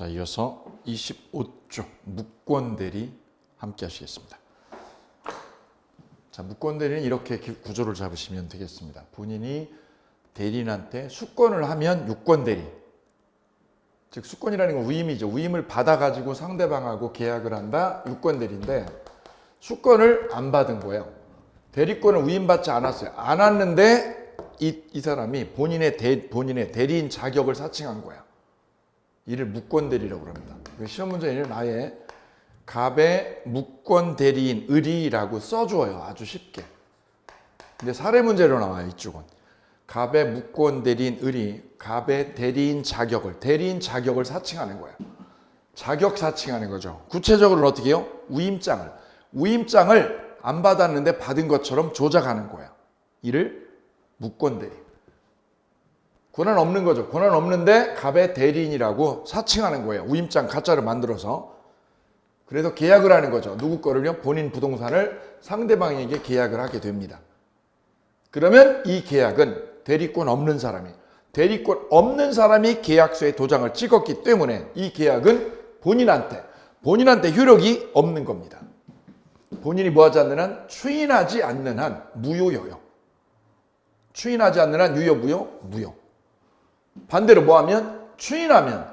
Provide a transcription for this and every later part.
자, 이어서 25조 무권대리 함께 하시겠습니다. 자, 무권대리는 이렇게 구조를 잡으시면 되겠습니다. 본인이 대리인한테 수권을 하면 유권대리, 즉 수권이라는 건 위임이죠. 위임을 받아가지고 상대방하고 계약을 한다, 유권대리인데 수권을 안 받은 거예요. 대리권을 위임받지 않았어요. 안 왔는데 이 사람이 본인의 대리인 자격을 사칭한 거야. 이를 무권대리라고 합니다. 시험 문제에는 아예 갑의 무권대리인 의리라고 써줘요. 아주 쉽게. 근데 사례 문제로 나와요. 이쪽은. 갑의 무권대리인 의리, 갑의 대리인 자격을 사칭하는 거예요. 자격 사칭하는 거죠. 구체적으로는 어떻게 해요? 위임장을 안 받았는데 받은 것처럼 조작하는 거예요. 이를 무권대리. 권한 없는 거죠. 권한 없는데 갑의 대리인이라고 사칭하는 거예요. 위임장 가짜를 만들어서. 그래서 계약을 하는 거죠. 누구 거를요? 본인 부동산을 상대방에게 계약을 하게 됩니다. 그러면 이 계약은 대리권 없는 사람이 계약서에 도장을 찍었기 때문에 이 계약은 본인한테 효력이 없는 겁니다. 본인이 뭐하지 않는 한, 추인하지 않는 한 무효여요. 추인하지 않는 한 무효. 반대로 뭐하면 추인하면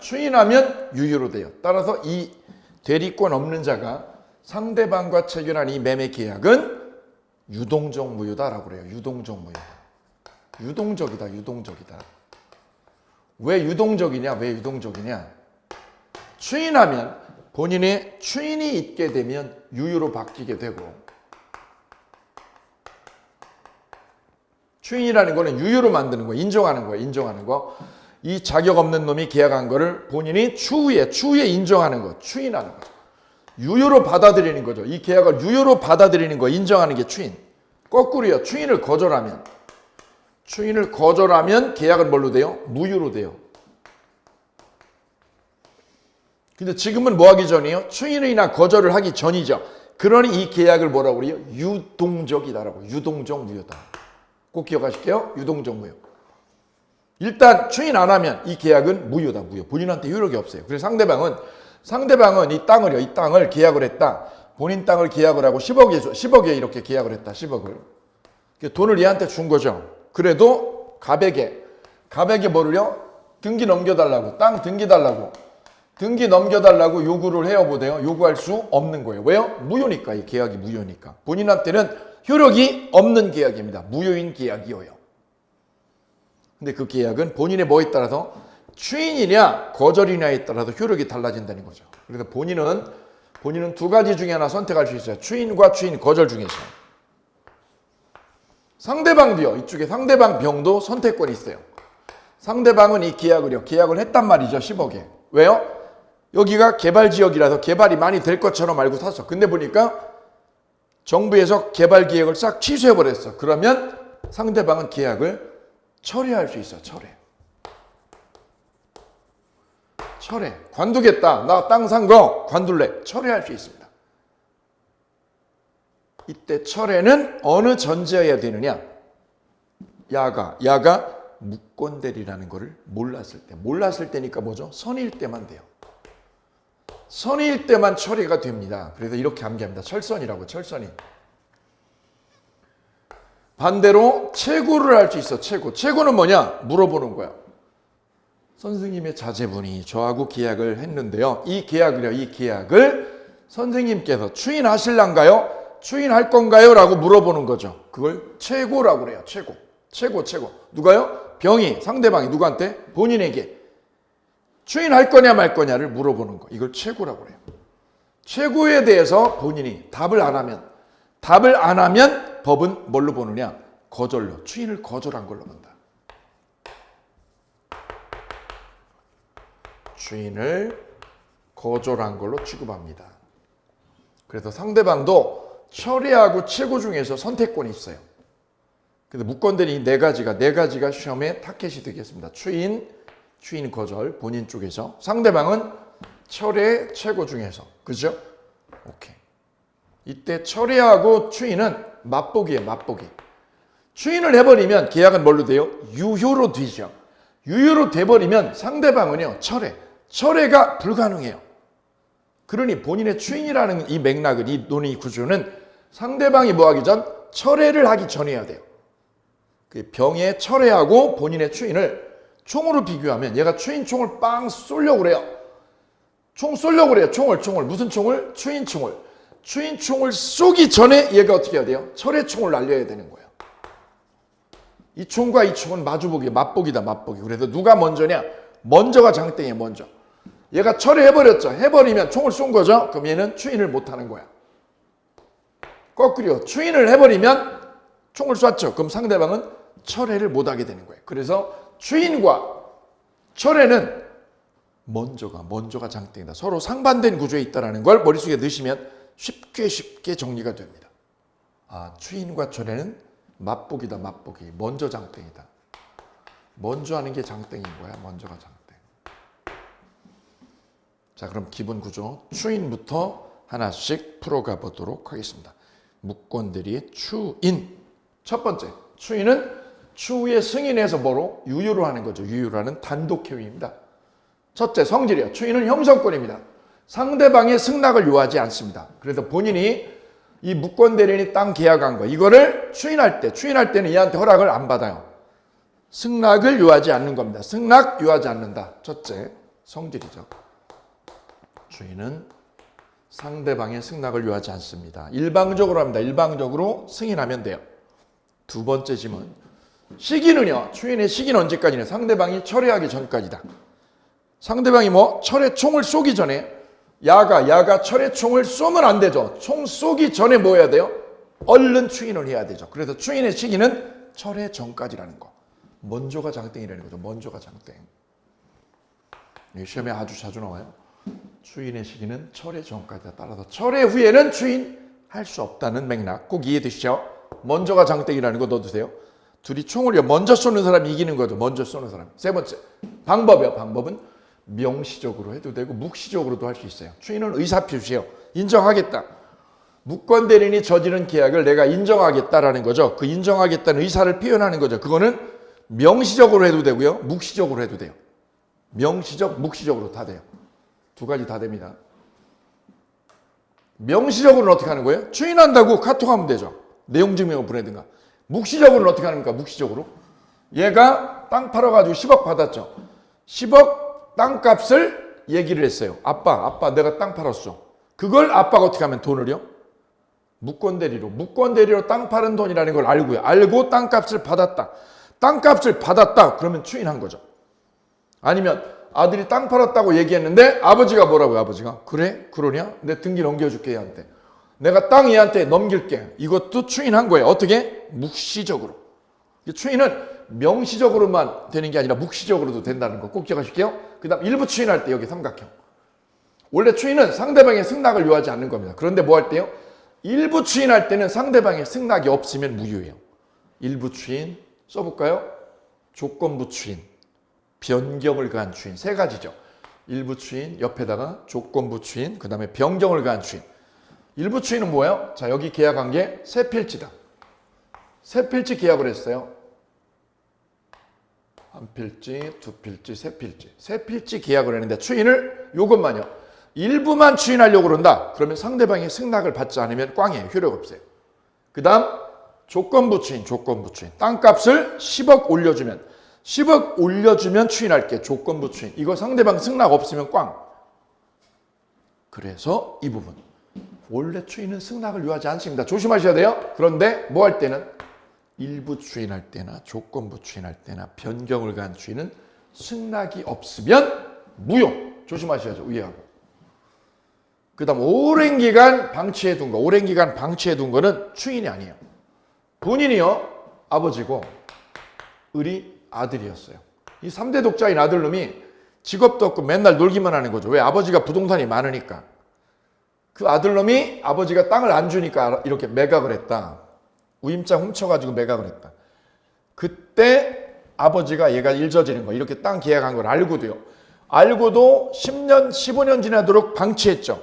유효로 돼요. 따라서 이 대리권 없는 자가 상대방과 체결한 이 매매 계약은 유동적 무효다라고 그래요. 유동적 무효. 유동적이다. 왜 유동적이냐? 추인하면 본인의 추인이 있게 되면 유효로 바뀌게 되고, 추인이라는 거는 유효로 만드는 거, 인정하는 거. 이 자격 없는 놈이 계약한 거를 본인이 추후에 인정하는 거, 추인하는 거죠. 유효로 받아들이는 거죠. 이 계약을 유효로 받아들이는 거, 인정하는 게 추인. 거꾸로요. 추인을 거절하면 계약은 뭘로 돼요? 무효로 돼요. 근데 지금은 뭐 하기 전이에요? 추인이나 거절을 하기 전이죠. 그러니 이 계약을 뭐라고 그래요? 유동적이다라고. 유동적 무효다. 꼭 기억하실게요. 유동적 무효. 일단 추인 안 하면 이 계약은 무효다. 본인한테 효력이 없어요. 그래서 상대방은 이 땅을 계약을 했다. 본인 땅을 계약을 하고 10억에 이렇게 계약을 했다. 10억을. 돈을 얘한테 준 거죠. 그래도 갑에게 뭐를요? 등기 넘겨달라고. 땅 등기 넘겨달라고 요구를 해요. 못해요? 요구할 수 없는 거예요. 왜요? 무효니까. 이 계약이 무효니까. 본인한테는 효력이 없는 계약입니다. 무효인 계약이어요. 근데 그 계약은 본인의 뭐에 따라서 추인이냐 거절이냐에 따라서 효력이 달라진다는 거죠. 그래서 본인은 두 가지 중에 하나 선택할 수 있어요. 추인과 추인 거절 중에서. 상대방도요. 이쪽에 상대방 병도 선택권이 있어요. 상대방은 이 계약을 했단 말이죠. 10억에. 왜요? 여기가 개발지역이라서 개발이 많이 될 것처럼 알고 샀어. 근데 보니까 정부에서 개발 계획을 싹 취소해버렸어. 그러면 상대방은 계약을 철회할 수 있어. 철회. 관두겠다. 나 땅 산 거 관둘래. 철회할 수 있습니다. 이때 철회는 어느 전제여야 되느냐? 야가 무권대리라는 거를 몰랐을 때니까 뭐죠? 선의일 때만 돼요. 선의일 때만 철회가 됩니다. 그래서 이렇게 암기합니다. 철선이라고. 반대로 채고를 할 수 있어. 채고는 뭐냐? 물어보는 거야. 선생님의 자제분이 저하고 계약을 했는데요. 이 계약을 선생님께서 추인하실란가요? 추인할 건가요? 라고 물어보는 거죠. 그걸 채고라고 그래요. 채고. 누가요? 병이, 상대방이 누구한테? 본인에게. 추인할 거냐 말 거냐를 물어보는 거. 이걸 채고라고 그래요. 채고에 대해서 본인이 답을 안 하면 법은 뭘로 보느냐? 거절로. 추인을 거절한 걸로 본다. 추인을 거절한 걸로 취급합니다. 그래서 상대방도 철회하고 채고 중에서 선택권이 있어요. 근데 무권대리 네 가지가 시험에 타켓이 되겠습니다. 추인 거절 본인 쪽에서, 상대방은 철회 채고 중에서. 그죠? 오케이. 이때 철회하고 추인은 맛보기예요. 추인을 해버리면 계약은 뭘로 돼요? 유효로 되죠. 유효로 돼버리면 상대방은요 철회. 철회가 불가능해요. 그러니 본인의 추인이라는 이 맥락은, 이 논의 구조는 상대방이 뭐하기 전 철회를 하기 전이어야 돼요. 그 병의 철회하고 본인의 추인을 총으로 비교하면 얘가 추인총을 빵 쏘려고 그래요. 총 쏘려고 그래요. 총을. 무슨 총을? 추인총을. 추인총을 쏘기 전에 얘가 어떻게 해야 돼요? 철회총을 날려야 되는 거예요. 이 총과 이 총은 마주보기, 맞보기다, 맞보기. 그래서 누가 먼저냐? 먼저가 장땡이에요, 먼저. 얘가 철회해버렸죠. 해버리면 총을 쏜 거죠. 그럼 얘는 추인을 못하는 거야. 거꾸로 추인을 해버리면 총을 쐈죠. 그럼 상대방은 철회를 못하게 되는 거예요. 그래서 추인과 철회는 먼저가 장땡이다. 서로 상반된 구조에 있다는 걸 머릿속에 넣으시면 쉽게 정리가 됩니다. 아, 추인과 철회는 맞보기다, 맞보기. 먼저 장땡이다. 먼저 하는 게 장땡인 거야. 먼저가 장땡. 자, 그럼 기본 구조 추인부터 하나씩 풀어가 보도록 하겠습니다. 무권대리의 추인. 첫 번째, 추인은 추후에 승인해서 뭐로? 유효로 하는 거죠. 유효라는 단독행위입니다. 첫째, 성질이요. 추인은 형성권입니다. 상대방의 승낙을 요하지 않습니다. 그래서 본인이 이 무권대리인이 땅 계약한 거, 이거를 추인할 때는 얘한테 허락을 안 받아요. 승낙을 요하지 않는 겁니다. 승낙 요하지 않는다. 첫째, 성질이죠. 추인은 상대방의 승낙을 요하지 않습니다. 일방적으로 합니다. 일방적으로 승인하면 돼요. 두 번째 질문. 시기는요. 추인의 시기는 언제까지냐? 상대방이 철회하기 전까지다. 상대방이 철회총을 쏘기 전에 야가 철회총을 쏘면 안 되죠. 총 쏘기 전에 뭐 해야 돼요? 얼른 추인을 해야 되죠. 그래서 추인의 시기는 철회 전까지라는 거. 먼저가 장땡이라는 거죠. 먼저가 장땡. 시험에 아주 자주 나와요. 추인의 시기는 철회 전까지다. 따라서 철회 후에는 추인할 수 없다는 맥락 꼭 이해되시죠? 먼저가 장땡이라는 거 넣어두세요. 둘이 총을 먼저 쏘는 사람이 이기는 거죠. 먼저 쏘는 사람. 세 번째, 방법이요. 방법은 명시적으로 해도 되고 묵시적으로도 할 수 있어요. 추인은 의사표시예요. 인정하겠다. 무권대리인이 저지른 계약을 내가 인정하겠다라는 거죠. 그 인정하겠다는 의사를 표현하는 거죠. 그거는 명시적으로 해도 되고요. 묵시적으로 해도 돼요. 명시적, 묵시적으로 다 돼요. 두 가지 다 됩니다. 명시적으로는 어떻게 하는 거예요? 추인한다고 카톡하면 되죠. 내용 증명을 보내든가. 묵시적으로는 어떻게 하는 겁니까? 묵시적으로. 얘가 땅 팔아가지고 10억 받았죠. 10억 땅값을 얘기를 했어요. 아빠 내가 땅 팔았어. 그걸 아빠가 어떻게 하면 돈을요? 무권대리로 땅 파는 돈이라는 걸 알고요. 알고 땅값을 받았다. 땅값을 받았다. 그러면 추인한 거죠. 아니면 아들이 땅 팔았다고 얘기했는데 아버지가 뭐라고요? 아버지가 그래? 그러냐? 내 등기 넘겨줄게 얘한테. 내가 땅 얘한테 넘길게. 이것도 추인한 거예요. 어떻게? 묵시적으로. 추인은 명시적으로만 되는 게 아니라 묵시적으로도 된다는 거 꼭 기억하실게요. 그 다음 일부 추인할 때 여기 삼각형. 원래 추인은 상대방의 승낙을 요하지 않는 겁니다. 그런데 뭐 할 때요? 일부 추인할 때는 상대방의 승낙이 없으면 무효예요. 일부 추인 써볼까요? 조건부 추인, 변경을 가한 추인 세 가지죠. 일부 추인 옆에다가 조건부 추인, 그 다음에 변경을 가한 추인. 일부 추인은 뭐예요? 자, 여기 계약한 게 세 필지다. 세 필지 계약을 했어요. 한 필지, 두 필지, 세 필지. 세 필지 계약을 했는데 추인을 요것만요. 일부만 추인하려고 그런다. 그러면 상대방이 승낙을 받지 않으면 꽝이에요. 효력 없어요. 그 다음 조건부 추인. 땅값을 10억 올려주면 10억 올려주면 추인할게. 조건부 추인. 이거 상대방 승낙 없으면 꽝. 그래서 이 부분. 원래 추인은 승낙을 요하지 않습니다. 조심하셔야 돼요. 그런데 뭐 할 때는 일부 추인할 때나 조건부 추인할 때나 변경을 가한 추인은 승낙이 없으면 무효. 조심하셔야죠. 위에하고. 그 다음 오랜 기간 방치해 둔 거. 오랜 기간 방치해 둔 거는 추인이 아니에요. 본인이요. 아버지고 을이 아들이었어요. 이 3대 독자인 아들놈이 직업도 없고 맨날 놀기만 하는 거죠. 왜? 아버지가 부동산이 많으니까. 그 아들놈이 아버지가 땅을 안 주니까 이렇게 매각을 했다. 우임장 훔쳐가지고 매각을 했다. 그때 아버지가 얘가 일 저지른 거, 이렇게 땅 계약한 걸 알고도요. 알고도 10년, 15년 지나도록 방치했죠.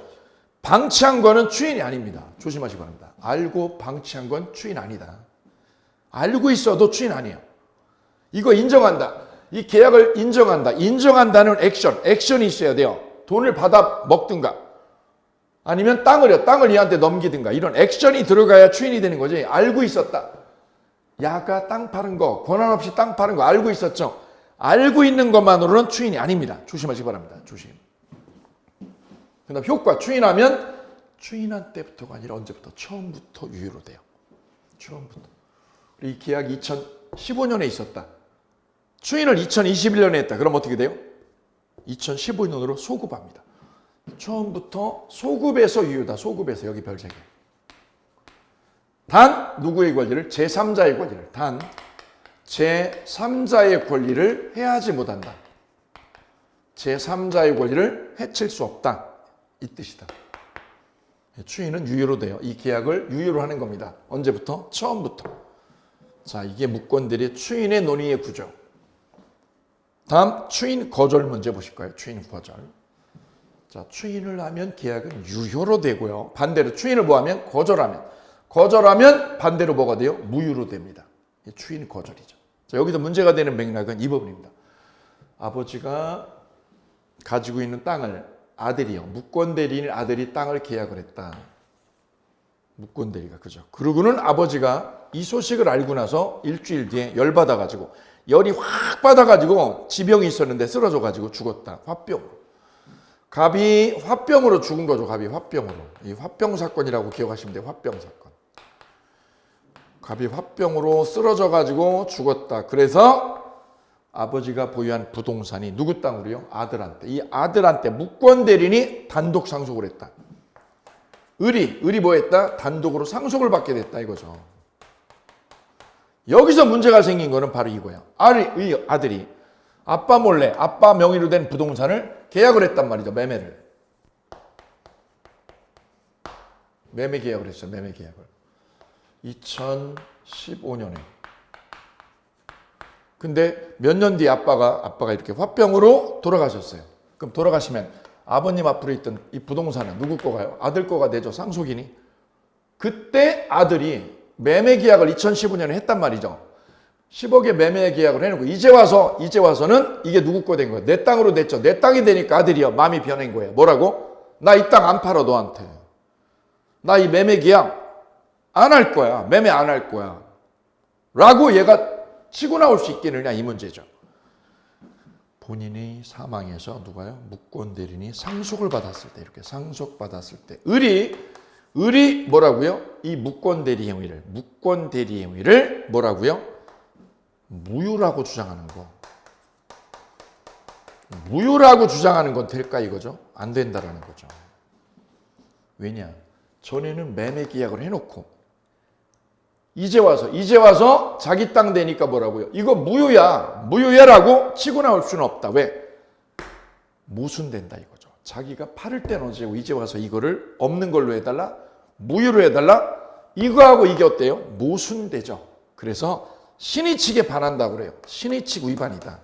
방치한 거는 추인이 아닙니다. 조심하시기 바랍니다. 알고 방치한 건 추인 아니다. 알고 있어도 추인 아니에요. 이거 인정한다. 이 계약을 인정한다. 인정한다는 액션이 있어야 돼요. 돈을 받아 먹든가 아니면 땅을 얘한테 넘기든가 이런 액션이 들어가야 추인이 되는 거지. 알고 있었다. 야가 땅 파는 거, 권한 없이 땅 파는 거 알고 있었죠. 알고 있는 것만으로는 추인이 아닙니다. 조심하시기 바랍니다. 조심. 그 다음 효과, 추인하면 추인한 때부터가 아니라 언제부터? 처음부터 유효로 돼요. 처음부터. 이 계약이 2015년에 있었다. 추인을 2021년에 했다. 그럼 어떻게 돼요? 2015년으로 소급합니다. 처음부터 소급에서 유효다. 소급에서 여기 별 3개. 단 누구의 권리를? 제3자의 권리를. 단 제3자의 권리를 해하지 못한다. 제3자의 권리를 해칠 수 없다. 이 뜻이다. 추인은 유효로 돼요. 이 계약을 유효로 하는 겁니다. 언제부터? 처음부터. 자, 이게 무권대리 추인의 논의의 구조. 다음 추인 거절 문제 보실까요? 추인 거절. 자, 추인을 하면 계약은 유효로 되고요. 반대로 추인을 뭐하면? 거절하면 반대로 뭐가 돼요? 무효로 됩니다. 추인 거절이죠. 자, 여기서 문제가 되는 맥락은 이 부분입니다. 아버지가 가지고 있는 땅을 아들이요. 무권대리인 아들이 땅을 계약을 했다. 무권대리가 그죠. 그러고는 아버지가 이 소식을 알고 나서 일주일 뒤에 열받아가지고 열이 확 받아가지고 지병이 있었는데 쓰러져가지고 죽었다. 화병으로. 갑이 화병으로 죽은 거죠. 갑이 화병으로. 이 화병 사건이라고 기억하시면 돼요. 화병 사건. 갑이 화병으로 쓰러져가지고 죽었다. 그래서 아버지가 보유한 부동산이 누구 땅으로요? 아들한테. 이 아들한테 무권대리인이 단독 상속을 했다. 을이 뭐 했다? 단독으로 상속을 받게 됐다 이거죠. 여기서 문제가 생긴 거는 바로 이거야. 아들이 아빠 몰래 아빠 명의로 된 부동산을 계약을 했단 말이죠. 매매 계약을 했어요. 매매 계약을. 2015년에. 근데 몇 년 뒤에 아빠가 이렇게 화병으로 돌아가셨어요. 그럼 돌아가시면 아버님 앞으로 있던 이 부동산은 누구 거가요? 아들 거가 되죠. 상속이니. 그때 아들이 매매 계약을 2015년에 했단 말이죠. 10억에 매매 계약을 해놓고 이제 와서는 이게 누구 거 된 거예요? 내 땅으로 됐죠. 내 땅이 되니까 아들이요. 마음이 변한 거예요. 뭐라고? 나 이 땅 안 팔아 너한테. 나 이 매매 계약 안 할 거야. 매매 안 할 거야. 라고 얘가 치고 나올 수 있겠느냐 이 문제죠. 본인이 사망해서 누가요? 무권대리인이 상속을 받았을 때 이렇게 상속받았을 때 을이 뭐라고요? 이 무권대리 행위를 뭐라고요? 무효라고 주장하는 거. 무효라고 주장하는 건 될까 이거죠? 안 된다라는 거죠. 왜냐? 전에는 매매 계약을 해놓고 이제 와서 자기 땅 되니까 뭐라고요? 이거 무효야라고 치고 나올 수는 없다. 왜? 모순된다 이거죠. 자기가 팔을 때는 어제고 이제 와서 이거를 없는 걸로 해달라? 무효로 해달라? 이거하고 이게 어때요? 모순되죠. 그래서 신의칙에 반한다고 그래요. 신의칙 위반이다.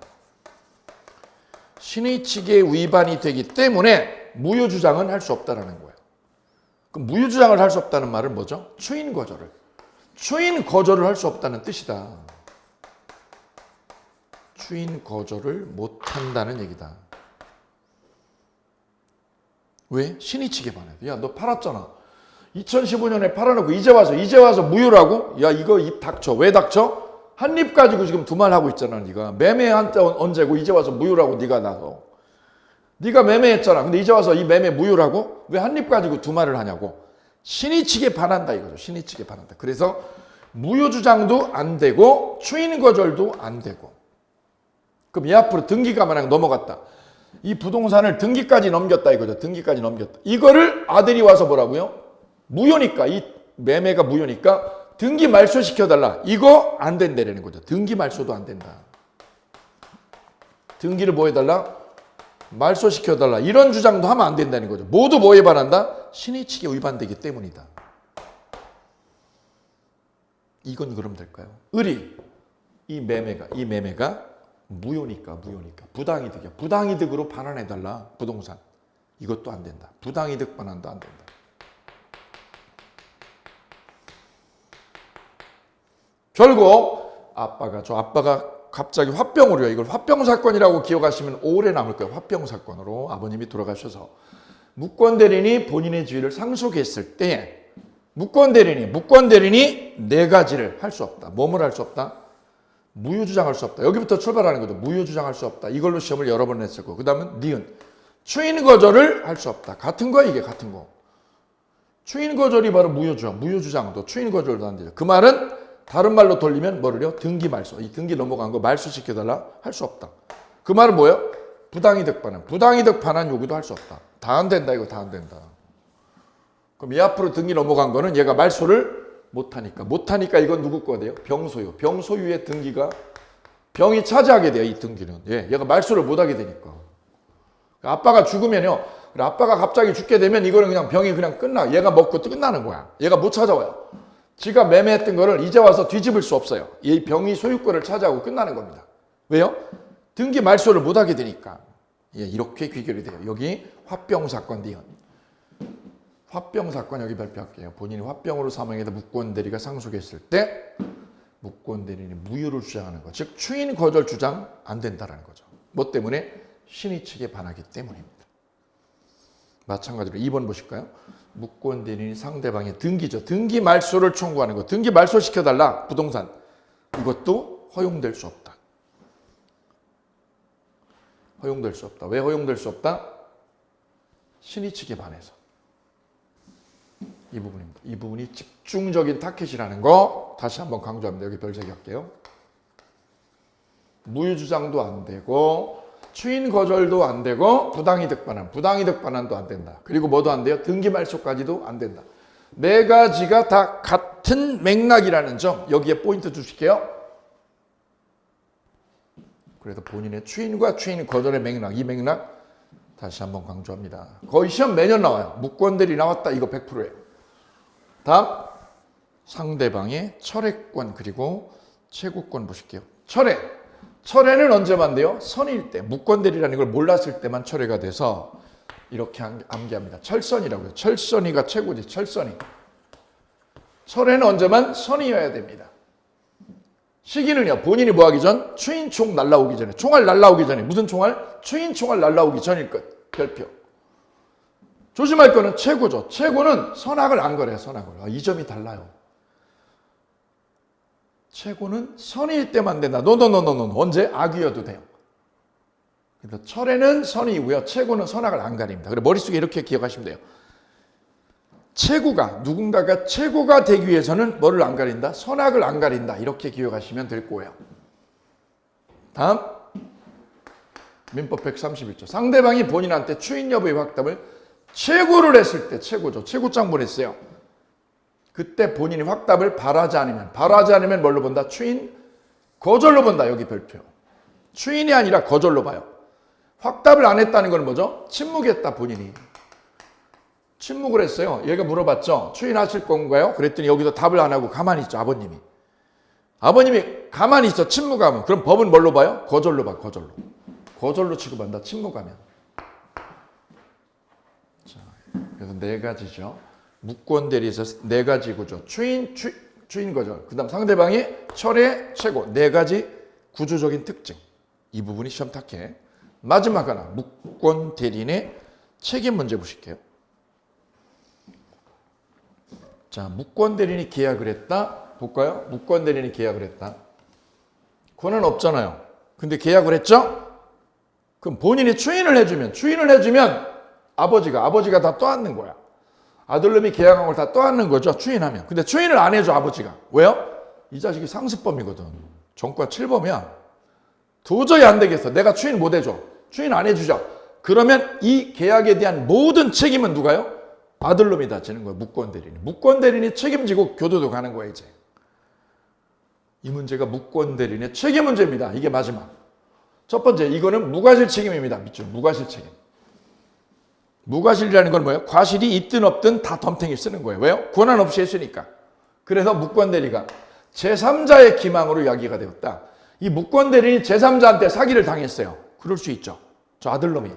신의칙에 위반이 되기 때문에 무효 주장은 할 수 없다라는 거예요. 그럼 무효 주장을 할 수 없다는 말은 뭐죠? 추인 거절을 할 수 없다는 뜻이다. 추인 거절을 못한다는 얘기다. 왜? 신의칙에 반해. 야, 너 팔았잖아. 2015년에 팔아놓고 이제 와서 무효라고? 야, 이거 입 닥쳐. 왜 닥쳐? 한 입 가지고 지금 두말하고 있잖아. 네가 매매한 때 언제고 이제 와서 무효라고 네가 나서. 네가 매매했잖아. 근데 이제 와서 이 매매 무효라고? 왜 한 입 가지고 두말을 하냐고. 신의칙에 반한다 이거죠. 신의칙에 반한다. 그래서 무효 주장도 안 되고 추인 거절도 안 되고. 그럼 얘 앞으로 등기가 만약 넘어갔다. 이 부동산을 등기까지 넘겼다 이거죠. 등기까지 넘겼다. 이거를 아들이 와서 뭐라고요? 무효니까 이 매매가 무효니까 등기 말소시켜달라. 이거 안 된다라는 거죠. 등기 말소도 안 된다. 등기를 뭐 해달라? 말소시켜달라. 이런 주장도 하면 안 된다는 거죠. 모두 뭐에 반한다? 신의칙에 위반되기 때문이다. 이건 그럼 될까요? 이 매매가 무효니까 부당이득으로 반환해달라. 부동산. 이것도 안 된다. 부당이득 반환도 안 된다. 결국 아빠가 갑자기 화병으로요. 이걸 화병 사건이라고 기억하시면 오래 남을 거예요. 화병 사건으로 아버님이 돌아가셔서 무권 대리인이 본인의 지위를 상속했을 때 무권 대리인이 네 가지를 할 수 없다. 뭐를 할 수 없다? 무효주장할 수 없다. 여기부터 출발하는 거죠. 무효주장할 수 없다. 이걸로 시험을 여러 번 냈었고 그 다음은 니은 추인 거절을 할 수 없다. 같은 거야 이게 같은 거. 추인 거절이 바로 무효주장. 무효주장도 추인 거절도 안 되죠. 그 말은 다른 말로 돌리면 뭐를요? 등기 말소. 이 등기 넘어간 거 말소 시켜달라 할 수 없다. 그 말은 뭐예요? 부당이득 반환. 부당이득 반환 요구도 할 수 없다. 다 안 된다 이거 다 안 된다. 그럼 얘 앞으로 등기 넘어간 거는 얘가 말소를 못하니까 이건 누구 거 돼요? 병소유. 병소유의 등기가 병이 차지하게 돼요. 이 등기는. 얘가 말소를 못하게 되니까. 아빠가 죽으면요. 아빠가 갑자기 죽게 되면 이거는 그냥 병이 그냥 끝나. 얘가 먹고 끝나는 거야. 얘가 못 찾아와요. 지가 매매했던 거를 이제 와서 뒤집을 수 없어요. 이 병이 소유권을 차지하고 끝나는 겁니다. 왜요? 등기 말소를 못하게 되니까. 이렇게 귀결이 돼요. 여기 화병 사건 뒤은. 화병 사건 여기 발표할게요. 본인이 화병으로 사망해서 무권 대리가 상속했을 때 무권 대리인이 무효를 주장하는 것. 즉 추인 거절 주장 안 된다라는 거죠. 뭐 때문에? 신의 측에 반하기 때문입니다. 마찬가지로 2번 보실까요? 무권 대리인이 상대방의 등기죠. 등기 말소를 청구하는 것. 등기 말소 시켜달라. 부동산. 이것도 허용될 수 없다. 허용될 수 없다. 왜 허용될 수 없다? 신의 측에 반해서. 이 부분입니다. 이 부분이 집중적인 타켓이라는 거 다시 한번 강조합니다. 여기 별세기 할게요. 무효주장도 안 되고 추인 거절도 안 되고 부당이득 반환도 안 된다. 그리고 뭐도 안 돼요? 등기 말소까지도 안 된다. 네 가지가 다 같은 맥락이라는 점 여기에 포인트 주실게요. 그래서 본인의 추인과 추인 거절의 맥락, 이 맥락 다시 한번 강조합니다. 거의 시험 매년 나와요. 무권들이 나왔다. 이거 100%예요. 다음 상대방의 철회권 그리고 채구권 보실게요. 철회는 언제만 돼요? 선의일 때. 무권대리라는 걸 몰랐을 때만 철회가 돼서 이렇게 암기합니다. 철선이라고요. 철선이가 최고지. 철선이. 철회는 언제만 선의여야 됩니다. 시기는요. 본인이 뭐하기 전? 추인총 날라오기 전에. 총알 날라오기 전에. 무슨 총알? 추인총알 날라오기 전일 것. 별표. 조심할 거는 최고죠. 최고는 선악을 안 거래요. 선악을. 이 점이 달라요. 최고는 선의일 때만 된다. 노노노노노. 언제? 악이어도 돼요. 그래서 철회는 선의이고요. 최고는 선악을 안 가립니다. 그래서 머릿속에 이렇게 기억하시면 돼요. 누군가가 최고가 되기 위해서는 뭐를 안 가린다? 선악을 안 가린다. 이렇게 기억하시면 될 거예요. 다음 민법 131조. 상대방이 본인한테 추인 여부의 확답을 최고를 했을 때 최고죠. 최고장 보냈어요. 그때 본인이 확답을 바라지 않으면 뭘로 본다? 추인 거절로 본다. 여기 별표. 추인이 아니라 거절로 봐요. 확답을 안 했다는 건 뭐죠? 침묵했다. 본인이. 침묵을 했어요. 얘가 물어봤죠. 추인하실 건가요? 그랬더니 여기서 답을 안 하고 가만히 있죠. 아버님이 가만히 있어. 침묵하면. 그럼 법은 뭘로 봐요? 거절로 봐. 거절로 취급한다. 침묵하면. 자, 그래서 네 가지죠. 무권 대리에서 네 가지 구조. 추인 거절. 그 다음 상대방의 철회, 최고. 네 가지 구조적인 특징. 이 부분이 시험 탁해. 마지막 하나. 무권 대리인의 책임 문제 보실게요. 자, 무권 대리인이 계약을 했다. 볼까요? 무권 대리인이 계약을 했다. 권한 없잖아요. 근데 계약을 했죠? 그럼 본인이 추인을 해주면 아버지가 다 떠안는 거야. 아들놈이 계약한 걸 다 떠안는 거죠. 추인하면. 근데 추인을 안 해줘 아버지가. 왜요? 이 자식이 상습범이거든. 전과 7범이야. 도저히 안 되겠어. 내가 추인 못 해줘. 추인 안 해주죠. 그러면 이 계약에 대한 모든 책임은 누가요? 아들놈이 다 지는 거예요. 무권 대리인이. 무권 대리인이 책임지고 교도도 가는 거야 이제. 이 문제가 무권 대리인의 책임 문제입니다. 이게 마지막. 첫 번째, 이거는 무과실 책임입니다. 밑줄 무과실 책임. 무과실이라는 건 뭐예요? 과실이 있든 없든 다 덤탱이 쓰는 거예요. 왜요? 권한 없이 했으니까. 그래서 무권 대리가 제3자의 기망으로 이야기가 되었다. 이 무권 대리인이 제3자한테 사기를 당했어요. 그럴 수 있죠. 저 아들놈이.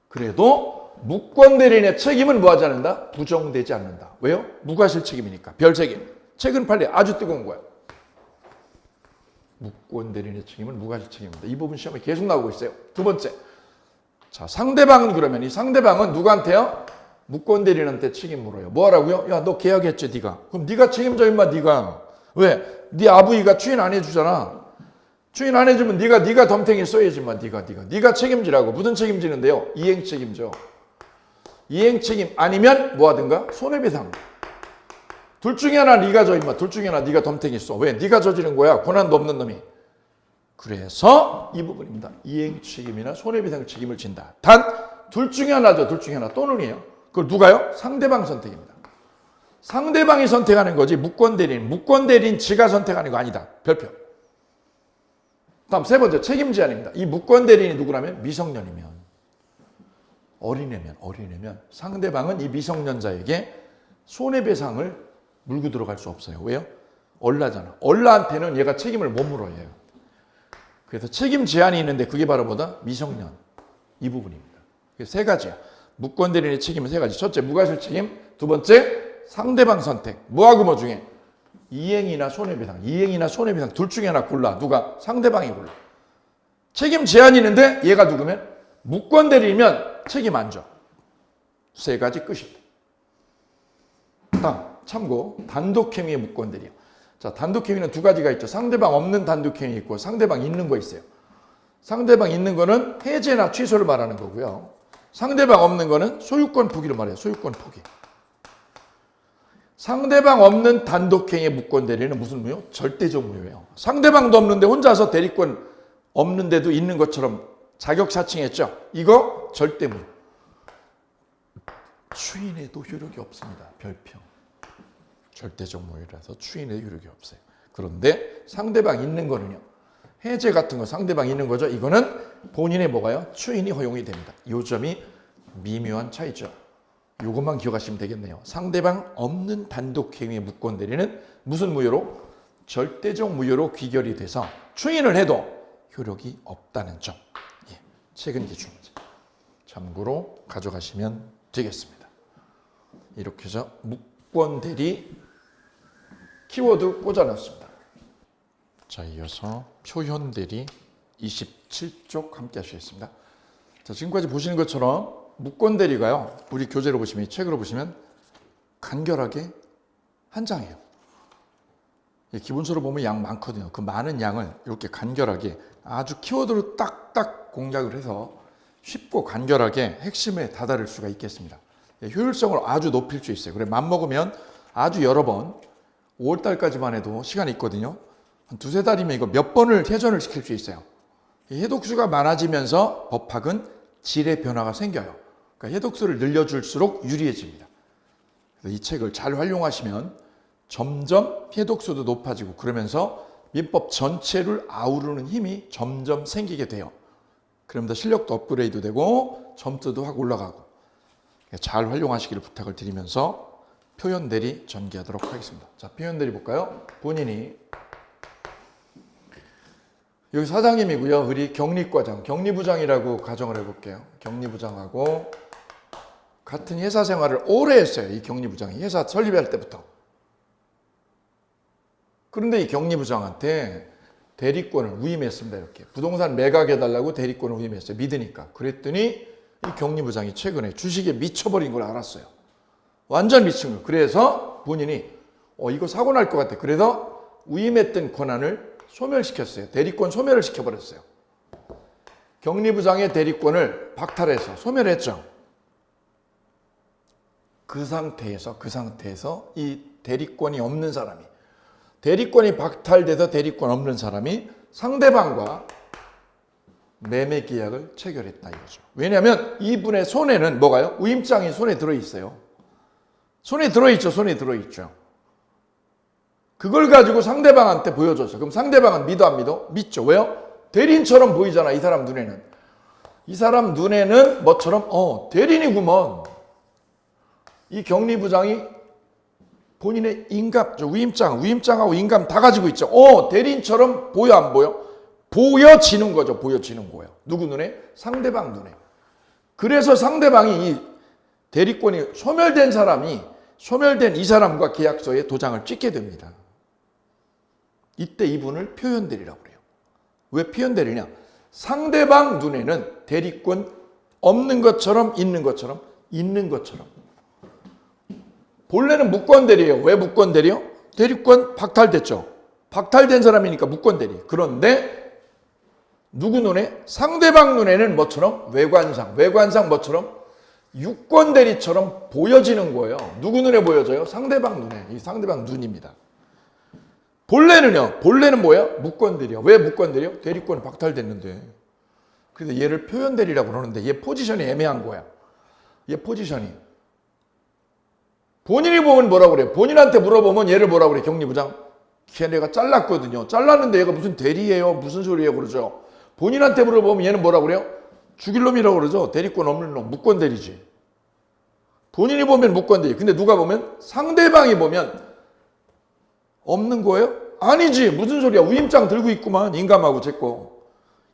그래도 무권 대리인의 책임은 뭐하지 않는다? 부정되지 않는다. 왜요? 무과실 책임이니까. 별 책임. 최근 판례 아주 뜨거운 거야. 무권 대리인의 책임은 무과실 책임입니다. 이 부분 시험에 계속 나오고 있어요. 두 번째. 자, 상대방은 그러면 이 상대방은 누구한테요? 무권 대리인한테 책임 물어요. 뭐 하라고요? 야, 너 계약했지, 네가. 그럼 네가 책임져 임마, 네가. 왜? 네 아부이가 추인 안 해주잖아. 추인 안 해주면 네가 덤탱이 써야지, 임마, 네가 책임지라고. 무슨 책임지는데요? 이행 책임져. 이행 책임 아니면 뭐 하든가 손해배상. 둘 중에 하나 네가 져 임마. 둘 중에 하나 네가 덤탱이 써. 왜? 네가 저지른 거야. 권한도 없는 놈이. 그래서 이 부분입니다. 이행 책임이나 손해배상 책임을 진다. 단 둘 중에 하나죠. 둘 중에 하나 또는이에요. 그걸 누가요? 상대방 선택입니다. 상대방이 선택하는 거지 무권 대리인 지가 선택하는 거 아니다. 별표. 다음 세 번째 책임 제한입니다. 이 무권 대리인이 누구라면 미성년이면 어린애면 상대방은 이 미성년자에게 손해배상을 물고 들어갈 수 없어요. 왜요? 얼라잖아. 얼라한테는 얘가 책임을 못 물어요. 그래서 책임 제한이 있는데 그게 바로 뭐다? 미성년. 이 부분입니다. 세 가지야. 무권 대리인의 책임은 세 가지. 첫째, 무과실 책임. 두 번째, 상대방 선택. 뭐하고 뭐 중에? 이행이나 손해배상. 둘 중에 하나 골라. 누가? 상대방이 골라. 책임 제한이 있는데 얘가 누구면? 무권 대리이면 책임 안 져. 세 가지 끝입니다. 다음, 참고. 단독행위의 무권 대리요. 자, 단독행위는 두 가지가 있죠. 상대방 없는 단독행위 있고 상대방 있는 거 있어요. 상대방 있는 거는 해제나 취소를 말하는 거고요. 상대방 없는 거는 소유권 포기를 말해요. 소유권 포기. 상대방 없는 단독행위의 무권 대리는 무슨 무효? 절대적 무효예요. 상대방도 없는데 혼자서 대리권 없는데도 있는 것처럼 자격 사칭했죠. 이거 절대 무효. 추인에도 효력이 없습니다. 별표. 절대적 무효라서 추인에도 효력이 없어요. 그런데 상대방 있는 거는요. 해제 같은 거 상대방 있는 거죠. 이거는 본인의 뭐가요? 추인이 허용이 됩니다. 이 점이 미묘한 차이죠. 이것만 기억하시면 되겠네요. 상대방 없는 단독행위의 무권 대리는 무슨 무효로? 절대적 무효로 귀결이 돼서 추인을 해도 효력이 없다는 점. 예, 최근 기출 문제. 참고로 가져가시면 되겠습니다. 이렇게 해서 무권 대리 키워드 꽂아놨습니다. 자, 이어서 표현 대리 27쪽 함께 하시겠습니다. 자, 지금까지 보시는 것처럼 무권 대리가요. 우리 교재로 보시면, 이 책으로 보시면 간결하게 한 장이에요. 기본서로 보면 양 많거든요. 그 많은 양을 이렇게 간결하게 아주 키워드로 딱딱 공략을 해서 쉽고 간결하게 핵심에 다다를 수가 있겠습니다. 효율성을 아주 높일 수 있어요. 그래, 맘먹으면 아주 여러 번 5월달까지만 해도 시간이 있거든요. 한 두세 달이면 이거 몇 번을 회전을 시킬 수 있어요. 해독수가 많아지면서 법학은 질의 변화가 생겨요. 그러니까 해독수를 늘려줄수록 유리해집니다. 그래서 이 책을 잘 활용하시면 점점 해독수도 높아지고 그러면서 민법 전체를 아우르는 힘이 점점 생기게 돼요. 그러면서 실력도 업그레이드 되고 점수도 확 올라가고 잘 활용하시기를 부탁을 드리면서 표현 대리 전개하도록 하겠습니다. 자, 표현 대리 볼까요? 본인이 여기 사장님이고요. 우리 격리과장, 격리부장이라고 가정을 해볼게요. 격리부장하고 같은 회사 생활을 오래 했어요. 이 격리부장이 회사 설립할 때부터. 그런데 이 격리부장한테 대리권을 위임했습니다. 이렇게 부동산 매각해달라고 대리권을 위임했어요. 믿으니까. 그랬더니 이 격리부장이 최근에 주식에 미쳐버린 걸 알았어요. 완전 미친 거예요. 그래서 본인이 이거 사고 날 것 같아. 그래서 위임했던 권한을 소멸시켰어요. 대리권 소멸을 시켜버렸어요. 격리부장의 대리권을 박탈해서 소멸했죠. 그 상태에서 이 대리권이 없는 사람이, 대리권이 박탈돼서 대리권 없는 사람이 상대방과 매매 계약을 체결했다 이거죠. 왜냐하면 이분의 손에는 뭐가요? 위임장이 손에 들어있어요. 손에 들어있죠. 그걸 가지고 상대방한테 보여줬어. 그럼 상대방은 믿어 안 믿어? 믿죠. 왜요? 대리인처럼 보이잖아. 이 사람 눈에는. 이 사람 눈에는 뭐처럼? 대리인이구먼. 이 격리부장이 본인의 위임장하고 인감 다 가지고 있죠. 대리인처럼 보여 안 보여? 보여지는 거죠. 보여지는 거예요. 누구 눈에? 상대방 눈에. 그래서 상대방이 이 대리권이 소멸된 이 사람과 계약서에 도장을 찍게 됩니다. 이때 이분을 표현 대리라고 그래요. 왜 표현대리냐? 상대방 눈에는 대리권 없는 것처럼 있는 것처럼 있는 것처럼. 본래는 무권대리예요. 왜 무권대리요? 대리권 박탈됐죠. 박탈된 사람이니까 무권대리. 그런데 누구 눈에? 상대방 눈에는 뭐처럼? 외관상 뭐처럼? 유권대리처럼 보여지는 거예요. 누구 눈에 보여져요? 상대방 눈에. 이 상대방 눈입니다. 본래는요? 본래는 뭐야? 무권대리야. 왜 무권대리요? 대리권이 박탈됐는데. 그래서 얘를 표현대리라고 그러는데 얘 포지션이 애매한 거야. 얘 포지션이. 본인이 보면 뭐라고 그래요? 본인한테 물어보면 얘를 뭐라고 그래? 경리부장. 걔네가 잘랐거든요. 잘랐는데 얘가 무슨 대리예요? 무슨 소리예요? 그러죠. 본인한테 물어보면 얘는 뭐라고 그래요? 죽일 놈이라고 그러죠. 대리권 없는 놈. 무권대리지. 본인이 보면 무권대리. 근데 누가 보면? 상대방이 보면 없는 거예요? 아니지. 무슨 소리야. 우임장 들고 있구만. 인감하고 제거.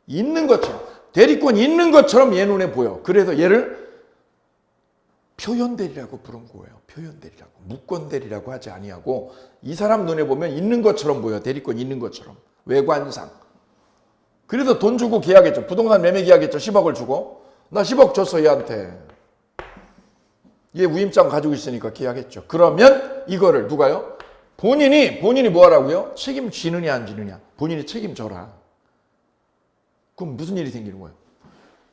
있는 것처럼. 대리권 있는 것처럼 얘 눈에 보여. 그래서 얘를 표현대리라고 부른 거예요. 표현대리라고. 무권대리라고 하지 아니하고 이 사람 눈에 보면 있는 것처럼 보여. 대리권 있는 것처럼. 외관상. 그래서 돈 주고 계약했죠. 부동산 매매 계약했죠. 10억을 주고. 나 10억 줬어 얘한테. 얘 우임장 가지고 있으니까 계약했죠. 그러면 이거를 누가요? 본인이 뭐 하라고요? 책임지느냐 안 지느냐. 본인이 책임져라. 그럼 무슨 일이 생기는 거예요?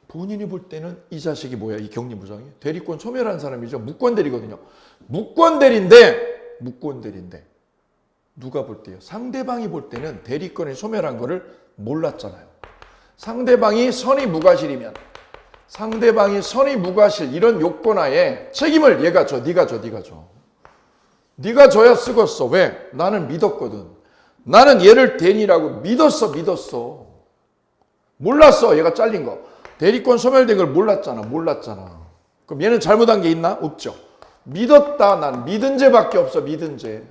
본인이 볼 때는 이 자식이 뭐야? 이 경리부장이 대리권 소멸한 사람이죠. 무권대리거든요. 무권대리인데 누가 볼 때요? 상대방이 볼 때는 대리권이 소멸한 거를 몰랐잖아요. 상대방이 선의 무과실이면 상대방이 선의 무과실 이런 요건하에 책임을 얘가 져. 네가 줘. 네가 줘야 쓰겄어. 왜? 나는 믿었거든. 나는 얘를 대리라고 믿었어. 몰랐어. 얘가 잘린 거. 대리권 소멸된 걸 몰랐잖아. 그럼 얘는 잘못한 게 있나? 없죠. 믿었다. 난 믿은 죄밖에 없어. 믿은 죄.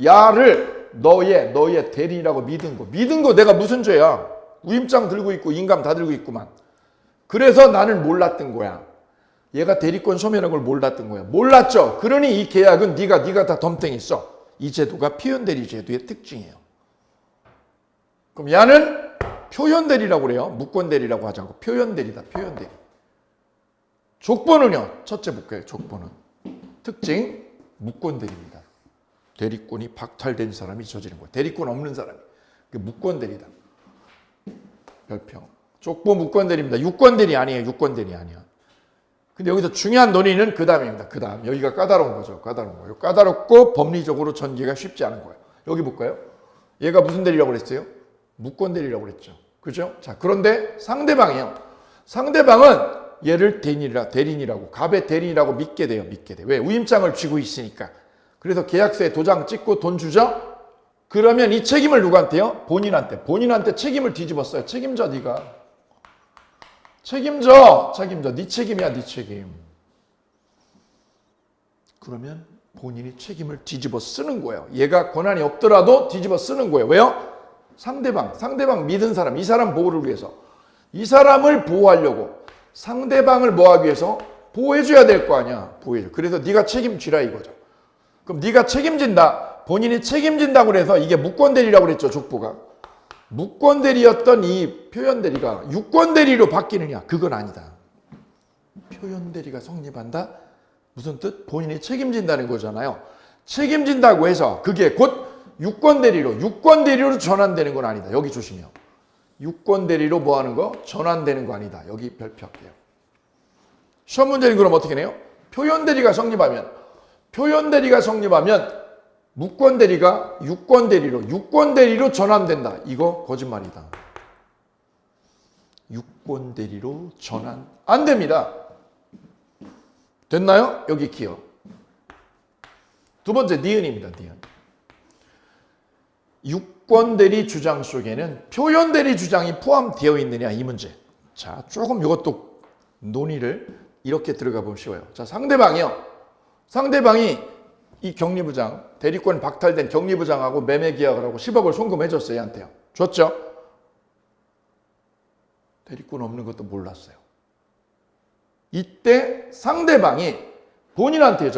야를 너의 대리라고 믿은 거 내가 무슨 죄야? 우임장 들고 있고 인감 다 들고 있구만. 그래서 나는 몰랐던 거야. 얘가 대리권 소멸한 걸 몰랐던 거야. 몰랐죠. 그러니 이 계약은 네가 다 덤탱했어. 이 제도가 표현대리 제도의 특징이에요. 그럼 얘는 표현대리라고 그래요. 무권대리라고 하지 않고 표현대리다. 표현대리. 족보는요. 첫째 볼게요. 족보는. 특징 무권대리입니다. 대리권이 박탈된 사람이 저지른 거예요. 대리권 없는 사람이. 그게 무권대리다. 별평. 족보 무권대리입니다. 유권대리 아니에요. 유권대리 아니야. 근데 여기서 중요한 논의는 그 다음입니다. 그 다음. 여기가 까다로운 거죠. 까다로운 거예요. 까다롭고 법리적으로 전개가 쉽지 않은 거예요. 여기 볼까요? 얘가 무슨 대리라고 그랬어요? 무권대리라고 그랬죠. 그죠? 자, 그런데 상대방이요. 상대방은 얘를 대리인이라고, 갑의 대리인이라고 믿게 돼요. 왜? 우임장을 쥐고 있으니까. 그래서 계약서에 도장 찍고 돈 주죠? 그러면 이 책임을 누구한테요? 본인한테 책임을 뒤집었어요. 책임져, 네가. 책임져. 네 책임이야, 네 책임. 그러면 본인이 책임을 뒤집어 쓰는 거예요. 얘가 권한이 없더라도 뒤집어 쓰는 거예요. 왜요? 상대방 믿은 사람, 이 사람 보호를 위해서. 이 사람을 보호하려고 상대방을 뭐하기 위해서? 보호해줘야 될 거 아니야. 보호해줘. 그래서 네가 책임지라 이거죠. 그럼 네가 책임진다. 본인이 책임진다고 그래서 이게 무권대리라고 그랬죠. 족보가. 무권대리였던 이 표현대리가 유권대리로 바뀌느냐? 그건 아니다. 표현대리가 성립한다? 무슨 뜻? 본인이 책임진다는 거잖아요. 책임진다고 해서 그게 곧 유권대리로 전환되는 건 아니다. 여기 조심해요. 유권대리로 뭐 하는 거? 전환되는 거 아니다. 여기 별표할게요. 시험 문제는 그럼 어떻게 해요? 표현대리가 성립하면 무권대리가 유권대리로 전환된다. 이거 거짓말이다. 유권대리로 전환 안 됩니다. 됐나요? 여기 기억. 두 번째 니은입니다. 니은. 유권대리 주장 속에는 표현대리 주장이 포함되어 있느냐 이 문제. 자, 조금 이것도 논의를 이렇게 들어가 보면 쉬워요. 자, 상대방이 이 경리부장, 대리권 박탈된 경리부장하고 매매 계약을 하고 10억을 송금해줬어요. 얘한테요. 줬죠? 대리권 없는 것도 몰랐어요. 이때 상대방이 본인한테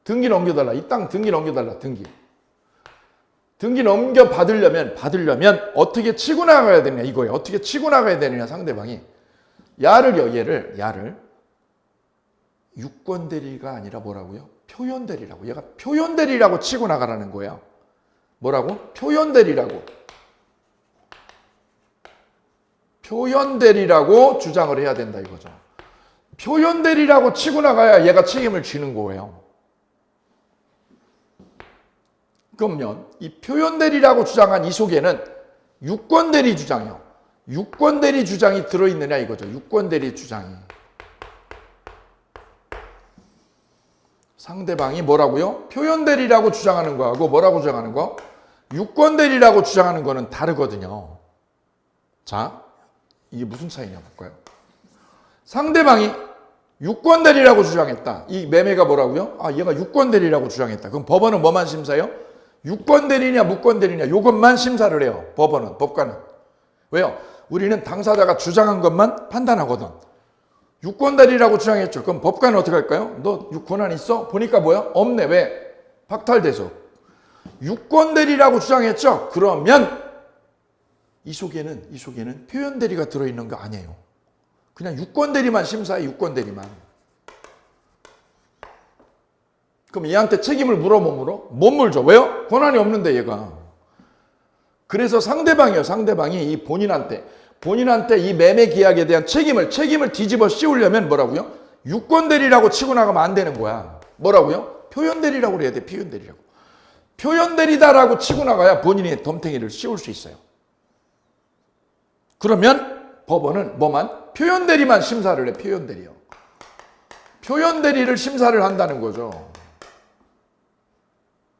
등기 넘겨달라. 이 땅 등기 넘겨달라. 등기. 등기 넘겨 받으려면 어떻게 치고 나가야 되느냐 이거예요. 어떻게 치고 나가야 되느냐 상대방이. 야를 유권 대리가 아니라 뭐라고요? 표현 대리라고. 얘가 표현 대리라고 치고 나가라는 거예요. 뭐라고? 표현 대리라고. 표현 대리라고 주장을 해야 된다 이거죠. 표현 대리라고 치고 나가야 얘가 책임을 지는 거예요. 그러면 이 표현 대리라고 주장한 이 속에는 유권 대리 주장이요. 유권 대리 주장이 들어있느냐 이거죠. 유권 대리 주장이. 상대방이 뭐라고요? 표현 대리라고 주장하는 거하고 뭐라고 주장하는 거? 유권 대리라고 주장하는 거는 다르거든요. 자, 이게 무슨 차이냐 볼까요? 상대방이 유권 대리라고 주장했다. 이 매매가 뭐라고요? 아, 얘가 유권 대리라고 주장했다. 그럼 법원은 뭐만 심사해요? 유권 대리냐 무권 대리냐 이것만 심사를 해요. 법원은, 법관은. 왜요? 우리는 당사자가 주장한 것만 판단하거든. 유권 대리라고 주장했죠. 그럼 법관은 어떻게 할까요? 너 권한 있어? 보니까 뭐야? 없네. 왜? 박탈돼서. 유권 대리라고 주장했죠. 그러면 이 속에는 표현 대리가 들어있는 거 아니에요. 그냥 유권 대리만 심사해. 유권 대리만. 그럼 얘한테 책임을 물어 못 물어? 못 물죠. 왜요? 권한이 없는데 얘가. 그래서 상대방이 이 본인한테 이 매매 계약에 대한 책임을 뒤집어 씌우려면 뭐라고요? 유권 대리라고 치고 나가면 안 되는 거야. 뭐라고요? 표현 대리라고 그래야 돼. 표현 대리라고. 표현 대리다라고 치고 나가야 본인이 덤탱이를 씌울 수 있어요. 그러면 법원은 뭐만? 표현 대리만 심사를 해. 표현 대리요. 표현 대리를 심사를 한다는 거죠.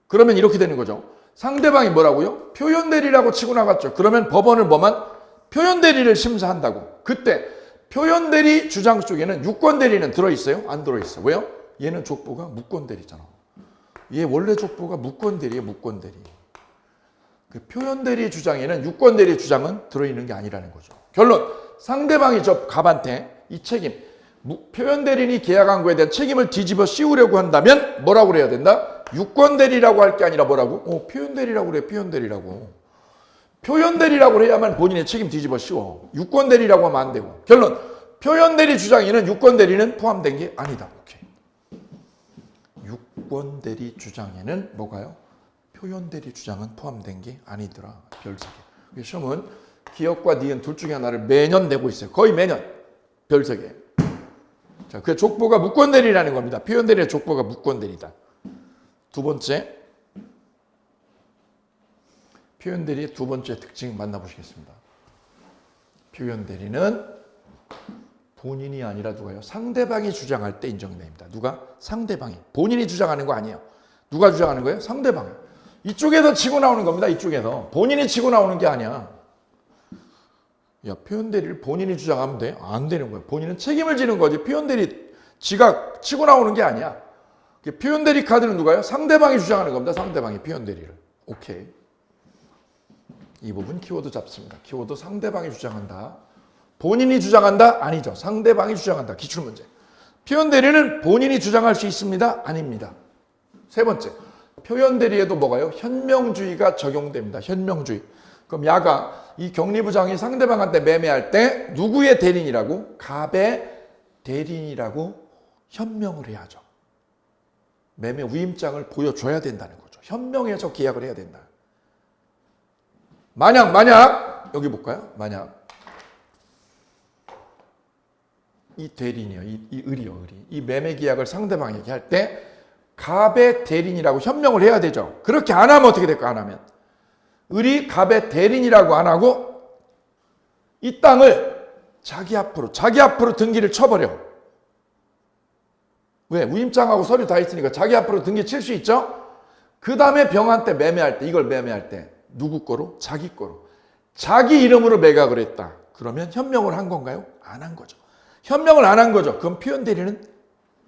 그러면 이렇게 되는 거죠. 상대방이 뭐라고요? 표현 대리라고 치고 나갔죠. 그러면 법원은 뭐만? 표현 대리를 심사한다고. 그때 표현 대리 주장 속에는 유권 대리는 들어있어요? 안 들어있어요. 왜요? 얘는 족보가 무권 대리잖아. 얘 원래 족보가 무권 대리예요. 무권 대리. 그 표현 대리 주장에는 유권 대리 주장은 들어있는 게 아니라는 거죠. 결론, 상대방이 저 갑한테 이 책임, 표현 대리인이 계약한 거에 대한 책임을 뒤집어 씌우려고 한다면 뭐라고 그래야 된다? 유권 대리라고 할 게 아니라 뭐라고? 표현 대리라고 그래. 표현 대리라고. 표현 대리라고 해야만 본인의 책임 뒤집어 씌워. 유권 대리라고 하면 안 되고. 결론, 표현 대리 주장에는 유권 대리는 포함된 게 아니다. 오케이. 유권 대리 주장에는 뭐가요? 표현 대리 주장은 포함된 게 아니더라. 별 3개. 시험은 기억과 니은 둘 중에 하나를 매년 내고 있어요. 거의 매년. 별 3개. 자, 그 족보가 무권 대리라는 겁니다. 표현 대리의 족보가 무권 대리다. 두 번째, 표현 대리의 두 번째 특징 만나보시겠습니다. 표현 대리는 본인이 아니라 누가요? 상대방이 주장할 때 인정됩니다. 누가? 상대방이. 본인이 주장하는 거 아니에요. 누가 주장하는 거예요? 상대방이. 이쪽에서 치고 나오는 겁니다. 이쪽에서. 본인이 치고 나오는 게 아니야. 야, 표현 대리를 본인이 주장하면 돼? 안 되는 거야. 본인은 책임을 지는 거지. 표현 대리 지가 치고 나오는 게 아니야. 표현 대리 카드는 누가요? 상대방이 주장하는 겁니다. 상대방이 표현 대리를. 오케이. 이 부분 키워드 잡습니다. 키워드 상대방이 주장한다. 본인이 주장한다? 아니죠. 상대방이 주장한다. 기출문제. 표현 대리는 본인이 주장할 수 있습니다? 아닙니다. 세 번째. 표현 대리에도 뭐가요? 현명주의가 적용됩니다. 현명주의. 그럼 야가 이 격리부장이 상대방한테 매매할 때 누구의 대리인이라고? 갑의 대리인이라고 현명을 해야죠. 매매 위임장을 보여줘야 된다는 거죠. 현명해서 계약을 해야 된다. 만약 여기 볼까요? 만약 이 대리인이요. 이 을이요. 이 매매 계약을 상대방에게 할 때 갑의 대리인이라고 현명을 해야 되죠. 그렇게 안 하면 어떻게 될까? 안 하면 을이 갑의 대리인이라고 안 하고 이 땅을 자기 앞으로 등기를 쳐버려. 왜? 위임장하고 서류 다 있으니까 자기 앞으로 등기 칠 수 있죠? 그 다음에 병한테 매매할 때, 이걸 매매할 때 누구 거로? 자기 거로. 자기 이름으로 매각을 했다. 그러면 현명을 한 건가요? 안 한 거죠. 현명을 안 한 거죠. 그럼 표현 대리는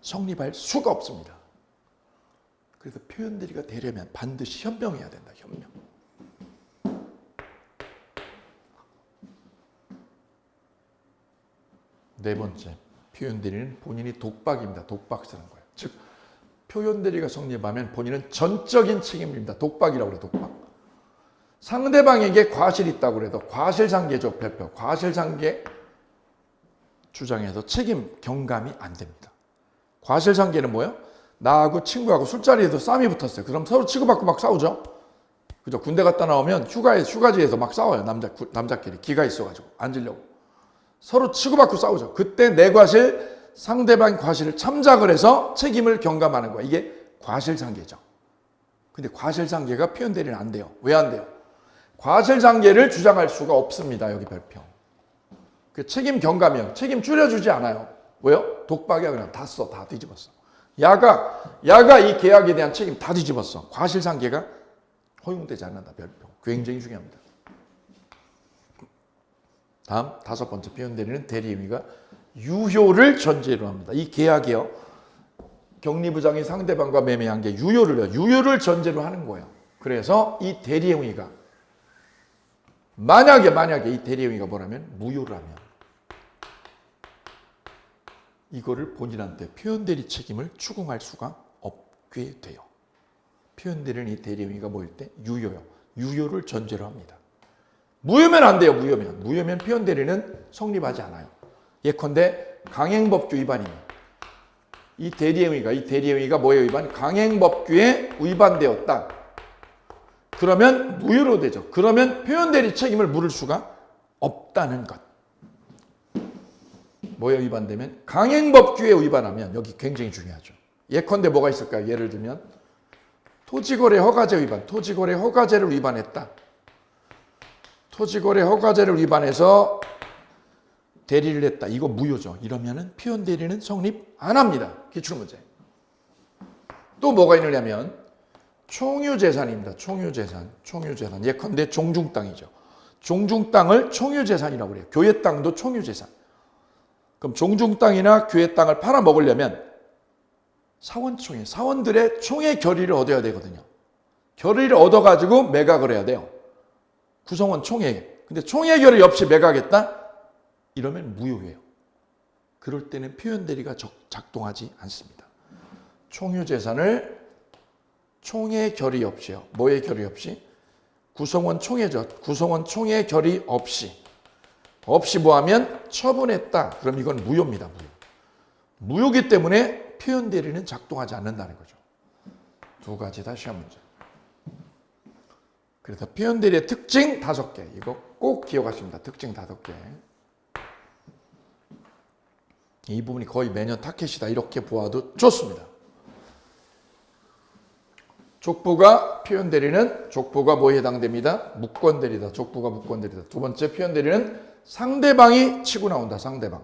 성립할 수가 없습니다. 그래서 표현 대리가 되려면 반드시 현명해야 된다. 현명. 네 번째. 표현 대리는 본인이 독박입니다. 독박 쓰는 거예요. 즉 표현 대리가 성립하면 본인은 전적인 책임입니다. 독박이라고 그래요. 독박. 상대방에게 과실이 있다고 그래도 과실상계적 별표, 과실상계 주장해서 책임 경감이 안 됩니다. 과실상계는 뭐예요? 나하고 친구하고 술자리에도 싸움이 붙었어요. 그럼 서로 치고받고 막 싸우죠. 그죠? 군대 갔다 나오면 휴가지에서 막 싸워요. 남자끼리 기가 있어가지고 앉으려고 서로 치고받고 싸우죠. 그때 내 과실, 상대방 과실을 참작을 해서 책임을 경감하는 거야. 이게 과실상계죠. 근데 과실상계가 표현대리는 안 돼요. 왜 안 돼요? 과실상계를 주장할 수가 없습니다. 여기 별표. 그 책임 경감이요. 책임 줄여주지 않아요. 왜요? 독박이야. 그냥 다 써. 다 뒤집었어. 야가 이 계약에 대한 책임 다 뒤집었어. 과실상계가 허용되지 않는다. 별표. 굉장히 중요합니다. 다음 5번째 표현대리는 대리행위가 유효를 전제로 합니다. 이 계약이요. 격리부장이 상대방과 매매한 게 유효를 전제로 하는 거예요. 그래서 이 대리행위가 만약에 이 대리행위가 뭐라면 무효를 하면 이거를 본인한테 표현대리 책임을 추궁할 수가 없게 돼요. 표현대리는 이 대리행위가 뭐일 때 유효요. 유효를 전제로 합니다. 무효면 안 돼요. 무효면 표현대리는 성립하지 않아요. 예컨대 강행법규 위반이면 이 대리행위가 뭐에 위반? 강행법규에 위반되었다. 그러면 무효로 되죠. 그러면 표현대리 책임을 물을 수가 없다는 것. 뭐에 위반되면? 강행법규에 위반하면 여기 굉장히 중요하죠. 예컨대 뭐가 있을까요? 예를 들면 토지거래 허가제 위반, 토지거래 허가제를 위반했다. 토지거래 허가제를 위반해서 대리를 했다. 이거 무효죠. 이러면은 표현대리는 성립 안 합니다. 기출문제. 또 뭐가 있느냐면 총유재산입니다. 총유재산. 예컨대 종중땅이죠. 종중땅을 총유재산이라고 그래요. 교회 땅도 총유재산. 그럼 종중땅이나 교회 땅을 팔아먹으려면 사원들의 총의 결의를 얻어야 되거든요. 결의를 얻어가지고 매각을 해야 돼요. 구성원 총회. 근데 총회 결의 없이 매각했다? 이러면 무효예요. 그럴 때는 표현대리가 작동하지 않습니다. 총유재산을 총회 결의 없이요. 뭐의 결의 없이? 구성원 총회죠. 구성원 총회 결의 없이 뭐하면 처분했다. 그럼 이건 무효입니다. 무효기 때문에 표현대리는 작동하지 않는다는 거죠. 두 가지 다 시험 문제. 그래서 표현대리의 특징 5개. 이거 꼭 기억하십니다. 특징 5개. 이 부분이 거의 매년 타켓이다. 이렇게 보아도 좋습니다. 족부가 표현대리는 족부가 뭐에 해당됩니다? 무권대리다. 족부가 무권대리다. 두 번째 표현대리는 상대방이 치고 나온다. 상대방.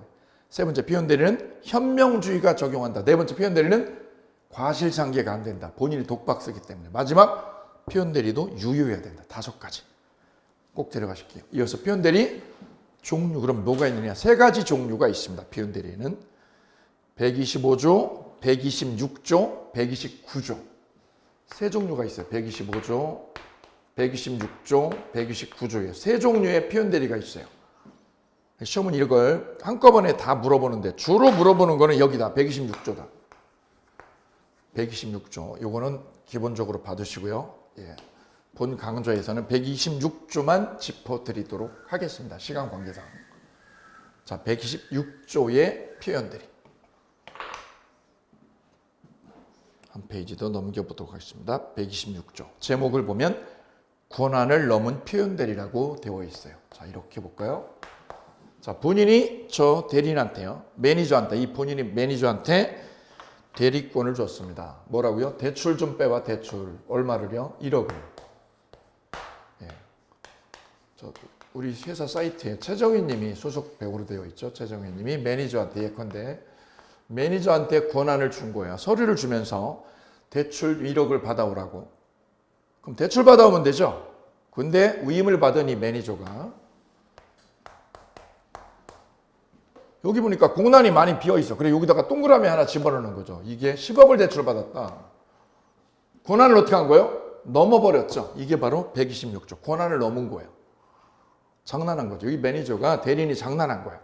세 번째 표현대리는 현명주의가 적용한다. 네 번째 표현대리는 과실상계가 안 된다. 본인이 독박 쓰기 때문에. 마지막 표현대리도 유효해야 된다. 5가지. 꼭 데려가실게요. 이어서 표현대리 종류. 그럼 뭐가 있느냐? 3가지 종류가 있습니다. 표현대리는 125조, 126조, 129조. 3종류가 있어요. 125조, 126조, 129조예요. 3종류의 표현대리가 있어요. 시험은 이걸 한꺼번에 다 물어보는데 주로 물어보는 거는 여기다. 126조다. 126조. 요거는 기본적으로 받으시고요. 예. 본 강좌에서는 126조만 짚어드리도록 하겠습니다. 시간 관계상. 자, 126조의 표현대리. 한 페이지 더 넘겨보도록 하겠습니다. 126조. 제목을 보면 권한을 넘은 표현대리라고 되어 있어요. 자, 이렇게 볼까요? 자, 본인이 저 대리인한테요. 매니저한테, 이 본인이 매니저한테 대리권을 줬습니다. 뭐라고요? 대출 좀 빼와, 대출. 얼마를요? 1억을. 예. 우리 회사 사이트에 최정희 님이 소속 배우로 되어 있죠. 최정희 님이 매니저한테 예컨대 매니저한테 권한을 준 거예요. 서류를 주면서 대출 1억을 받아오라고. 그럼 대출 받아오면 되죠. 근데 위임을 받은 이 매니저가 여기 보니까 공란이 많이 비어있어. 그래 여기다가 동그라미 하나 집어넣는 거죠. 이게 10억을 대출 받았다. 권한을 어떻게 한 거예요? 넘어버렸죠. 이게 바로 126조. 권한을 넘은 거예요. 장난한 거죠. 이 매니저가 대리인이 장난한 거야.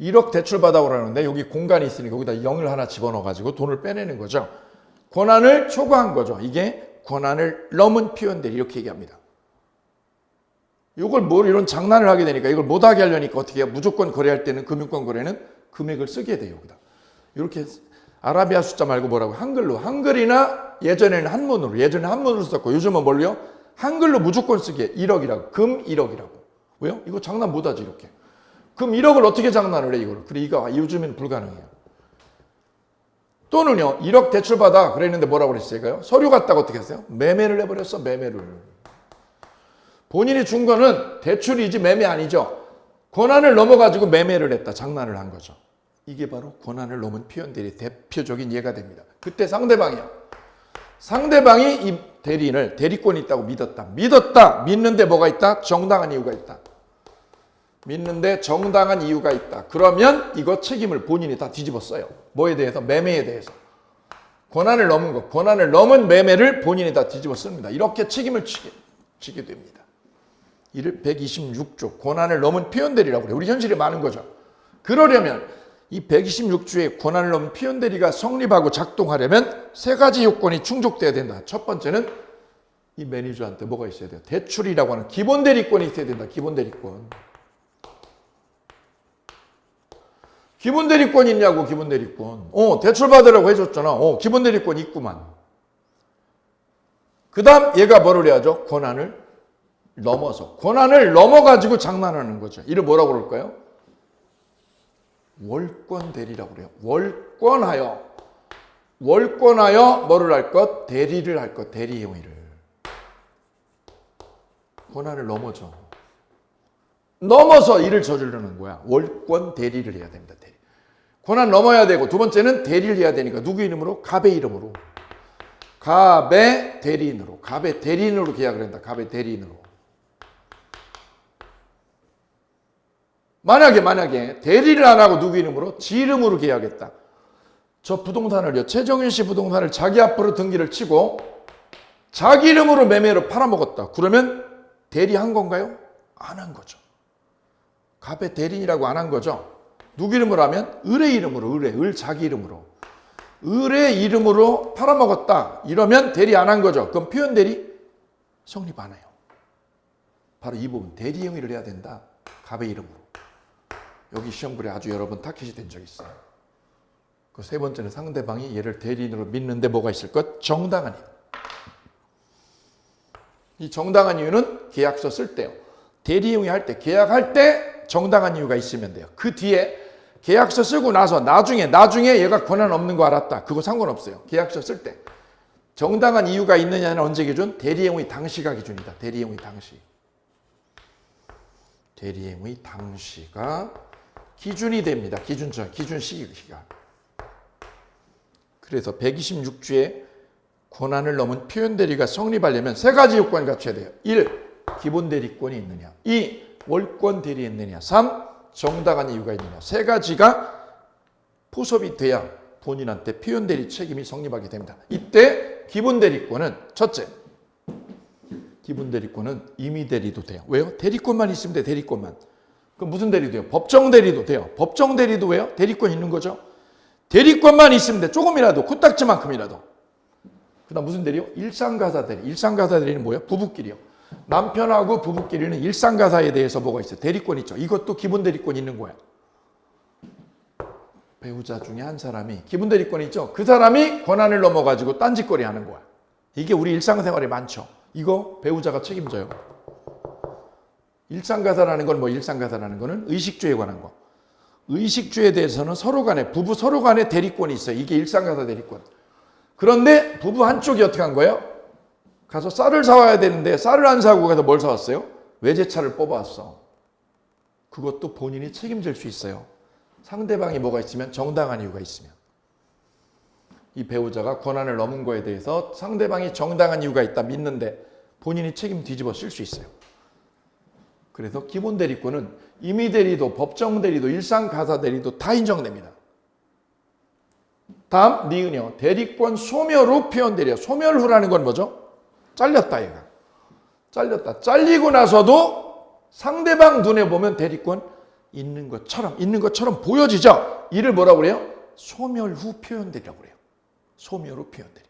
1억 대출 받아오라는데 여기 공간이 있으니까 여기다 0을 하나 집어넣어가지고 돈을 빼내는 거죠. 권한을 초과한 거죠. 이게 권한을 넘은 표현들이 이렇게 얘기합니다. 이걸 뭘 이런 장난을 하게 되니까 이걸 못하게 하려니까 어떻게 해요? 무조건 거래할 때는 금융권 거래는 금액을 쓰게 돼요. 여기다. 이렇게 아라비아 숫자 말고 뭐라고? 한글로. 한글이나 예전에는 한문으로 썼고 요즘은 뭘요? 한글로 무조건 쓰게 1억이라고. 금 1억이라고. 왜요? 이거 장난 못하지 이렇게. 금 1억을 어떻게 장난을 해 이거를. 그래 이거 요즘엔 불가능해요. 또는요. 1억 대출받아 그랬는데 뭐라고 그랬어요? 서류 갖다가 어떻게 했어요? 매매를 해버렸어. 매매를. 본인이 준 거는 대출이지 매매 아니죠. 권한을 넘어가지고 매매를 했다. 장난을 한 거죠. 이게 바로 권한을 넘은 표현들이 대표적인 예가 됩니다. 그때 상대방이요. 상대방이 이 대리인을 대리권이 있다고 믿었다. 믿는데 뭐가 있다? 정당한 이유가 있다. 믿는데 정당한 이유가 있다. 그러면 이거 책임을 본인이 다 뒤집었어요. 뭐에 대해서? 매매에 대해서. 권한을 넘은 거. 권한을 넘은 매매를 본인이 다 뒤집어 씁니다. 이렇게 책임을 지게 됩니다. 이를 126조 권한을 넘은 표현들이라고 그래요. 우리 현실에 많은 거죠. 그러려면 이 126조의 권한을 넘은 표현대리가 성립하고 작동하려면 세 가지 요건이 충족돼야 된다. 첫 번째는 이 매니저한테 뭐가 있어야 돼요? 대출이라고 하는 기본 대리권이 있어야 된다. 기본 대리권. 기본 대리권 있냐고 기본 대리권. 대출 받으라고 해줬잖아. 기본 대리권 있구만. 그 다음 얘가 뭐를 해야죠? 권한을 넘어가지고 장난하는 거죠. 이를 뭐라고 그럴까요? 월권 대리라고 그래요. 월권하여 뭐를 할 것? 대리를 할 것. 대리 행위를. 권한을 넘어서 일을 저지르는 거야. 월권 대리를 해야 됩니다. 대리. 권한 넘어야 되고 두 번째는 대리를 해야 되니까 누구 이름으로? 갑의 이름으로. 갑의 대리인으로 계약을 한다. 갑의 대리인으로. 만약에 대리를 안 하고 누구 이름으로? 지 이름으로 계약했다. 저 부동산을요. 최정윤 씨 부동산을 자기 앞으로 등기를 치고 자기 이름으로 매매로 팔아먹었다. 그러면 대리한 건가요? 안 한 거죠. 갑의 대리인이라고 안 한 거죠. 누구 이름으로 하면? 을의 이름으로. 을 자기 이름으로. 을의 이름으로 팔아먹었다. 이러면 대리 안 한 거죠. 그럼 표현 대리 성립 안 해요. 바로 이 부분. 대리 행위를 해야 된다. 갑의 이름으로. 여기 시험글에 아주 여러 번 타켓이 된 적이 있어요. 그 세 번째는 상대방이 얘를 대리인으로 믿는데 뭐가 있을 것? 정당한 이유. 이 정당한 이유는 계약서 쓸 때요. 대리 행위 할 때, 계약할 때 정당한 이유가 있으면 돼요. 그 뒤에 계약서 쓰고 나서 나중에 얘가 권한 없는 거 알았다. 그거 상관없어요. 계약서 쓸 때. 정당한 이유가 있느냐는 언제 기준? 대리 행위 당시가 기준이다. 대리 행위 당시. 대리 행위 당시가 기준이 됩니다. 기준 시기가. 그래서 126조의 권한을 넘은 표현 대리가 성립하려면 세 가지 요건을 갖춰야 돼요. 1. 기본 대리권이 있느냐. 2. 월권 대리 있느냐. 3. 정당한 이유가 있느냐. 세 가지가 포섭이 돼야 본인한테 표현 대리 책임이 성립하게 됩니다. 이때 기본 대리권은 첫째. 기본 대리권은 임의 대리도 돼요. 왜요? 대리권만 있으면 돼. 대리권만. 그럼 무슨 대리도 돼요? 법정 대리도 돼요. 법정 대리도 왜요? 대리권 있는 거죠. 대리권만 있으면 돼. 조금이라도, 코딱지만큼이라도. 그 다음 무슨 대리요? 일상가사 대리. 일상가사 대리는 뭐예요? 부부끼리요. 남편하고 부부끼리는 일상가사에 대해서 뭐가 있어요? 대리권 있죠. 이것도 기본 대리권 있는 거야. 배우자 중에 한 사람이 기본 대리권 있죠. 그 사람이 권한을 넘어가지고 딴짓거리 하는 거야. 이게 우리 일상생활에 많죠. 이거 배우자가 책임져요. 일상가사라는 건 일상가사라는 거는 의식주에 관한 거. 의식주에 대해서는 부부 서로 간에 대리권이 있어요. 이게 일상가사 대리권. 그런데 부부 한쪽이 어떻게 한 거예요? 가서 쌀을 사와야 되는데 쌀을 안 사고 가서 뭘 사왔어요? 외제차를 뽑아왔어. 그것도 본인이 책임질 수 있어요. 상대방이 뭐가 있으면, 정당한 이유가 있으면. 이 배우자가 권한을 넘은 거에 대해서 상대방이 정당한 이유가 있다 믿는데 본인이 책임 뒤집어 쓸 수 있어요. 그래서 기본 대리권은 임의 대리도, 법정 대리도, 일상 가사 대리도 다 인정됩니다. 다음 니은요. 대리권 소멸 후 표현 대리요. 소멸 후라는 건 뭐죠? 잘렸다 얘가. 잘리고 나서도 상대방 눈에 보면 대리권 있는 것처럼 보여지죠. 이를 뭐라고 그래요? 소멸 후 표현 대리라고 그래요. 소멸 후 표현 대리.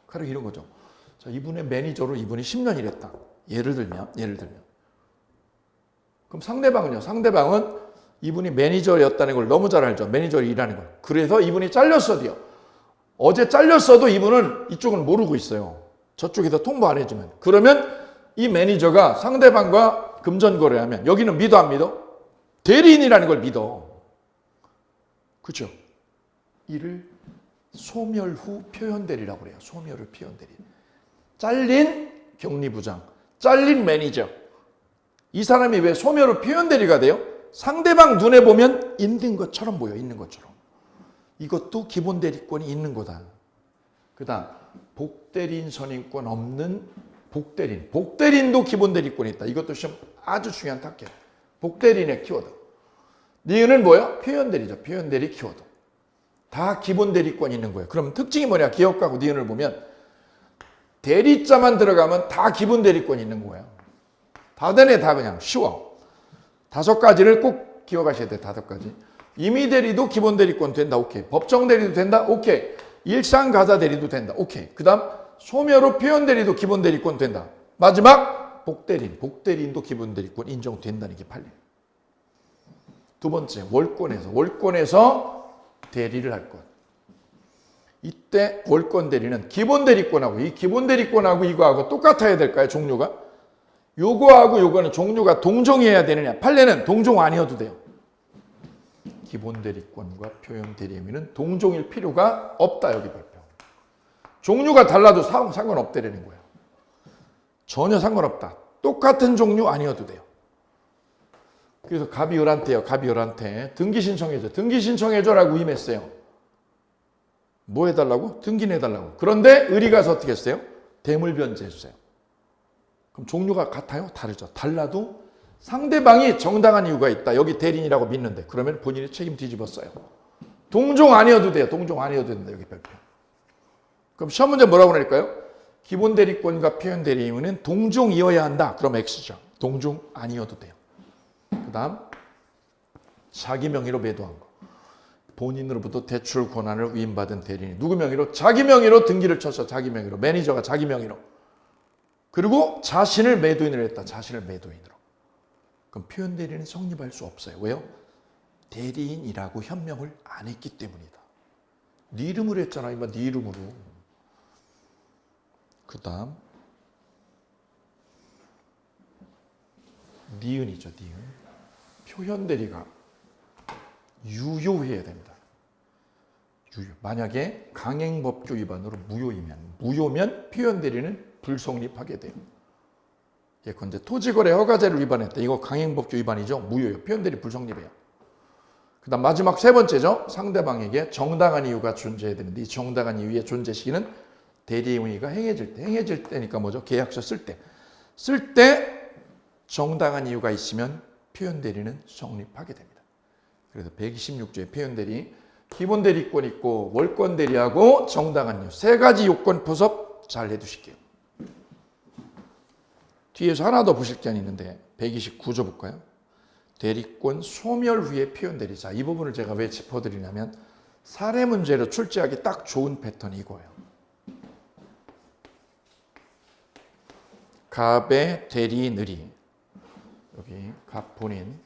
바로 이런 거죠. 자, 이분의 매니저로 이분이 10년 일했다. 예를 들면 그럼 상대방은요? 상대방은 이분이 매니저였다는 걸 너무 잘 알죠. 매니저로 일하는 걸. 그래서 이분이 잘렸어도요. 어제 잘렸어도 이분은 이쪽은 모르고 있어요. 저쪽에서 통보 안 해주면. 그러면 이 매니저가 상대방과 금전거래하면 여기는 믿어 안 믿어? 대리인이라는 걸 믿어. 그렇죠? 이를 소멸 후 표현대리라고 그래요. 소멸 후 표현대리. 잘린 격리부장, 잘린 매니저. 이 사람이 왜 소멸 후 표현대리가 돼요? 상대방 눈에 보면 있는 것처럼 보여. 있는 것처럼. 이것도 기본 대리권이 있는 거다. 그 다음 복대리인 선임권 없는 복대리인. 복대리인도 기본 대리권이 있다. 이것도 시험 아주 중요한 탁기야. 복대리인의 키워드. 니은은 뭐야? 표현대리죠. 표현대리 키워드. 다 기본 대리권이 있는 거예요. 그럼 특징이 뭐냐? 기억하고 니은을 보면 대리자만 들어가면 다 기본 대리권이 있는 거예요. 다 되네. 다 그냥 쉬워. 5가지를 꼭 기억하셔야 돼. 5가지. 임의대리도 기본 대리권 된다. 오케이. 법정 대리도 된다. 오케이. 일상 가사 대리도 된다. 오케이. 그 다음 소멸 후 표현 대리도 기본 대리권 된다. 마지막 복대리인. 복대리인도 기본 대리권 인정된다는 게 판례. 두 번째 월권에서 대리를 할 것. 이때 월권 대리는 기본 대리권하고 이 기본 대리권하고 이거하고 똑같아야 될까요? 종류가? 요거하고 요거는 종류가 동종이어야 되느냐? 판례는 동종 아니어도 돼요. 기본 대리권과 표현 대리의 의미는 동종일 필요가 없다. 여기 발표. 종류가 달라도 상관없다라는 거예요. 전혀 상관없다. 똑같은 종류 아니어도 돼요. 그래서 갑이 을한테요. 갑이 을한테 등기 신청해줘. 등기 신청해줘라고 임했어요. 뭐 해달라고? 등기 내달라고. 그런데 을이 가서 어떻게 했어요? 대물변제해주세요. 그럼 종류가 같아요? 다르죠. 달라도 상대방이 정당한 이유가 있다. 여기 대리인이라고 믿는데 그러면 본인이 책임 뒤집었어요. 동종 아니어도 돼요. 동종 아니어도 된다. 여기 발표. 그럼 시험 문제 뭐라고 그럴까요? 기본 대리권과 표현 대리의 의무는 동종이어야 한다. 그럼 X죠. 동종 아니어도 돼요. 그 다음 자기 명의로 매도한 거. 본인으로부터 대출 권한을 위임받은 대리인. 누구 명의로? 자기 명의로 등기를 쳤어. 자기 명의로. 매니저가 자기 명의로. 그리고 자신을 매도인으로 했다. 자신을 매도인으로. 그럼 표현 대리는 성립할 수 없어요. 왜요? 대리인이라고 현명을 안 했기 때문이다. 네 이름으로 했잖아. 이마 네 이름으로. 그 다음 니은이죠. 니은. 표현 대리가 유효해야 됩니다. 유효. 만약에 강행법규 위반으로 무효면 표현 대리는 불성립하게 돼요. 예컨대 토지거래 허가제를 위반했다. 이거 강행법규 위반이죠. 무효예요. 표현 대리 불성립이에요. 그 다음 마지막 세 번째죠. 상대방에게 정당한 이유가 존재해야 되는데 이 정당한 이유의 존재 시기는 대리의 행위가 행해질 때. 행해질 때니까 뭐죠? 계약서 쓸 때. 쓸 때 정당한 이유가 있으면 표현 대리는 성립하게 됩니다. 그래서 126조의 표현 대리, 기본 대리권 있고 월권 대리하고 정당한 이유 3가지 요건 포섭 잘 해두실게요. 뒤에서 하나 더 보실 게 있는데 129조 볼까요? 대리권 소멸 후의 표현 대리. 자, 이 부분을 제가 왜 짚어드리냐면 사례 문제로 출제하기 딱 좋은 패턴이 이거예요. 갑의 대리인 을이 여기 갑 본인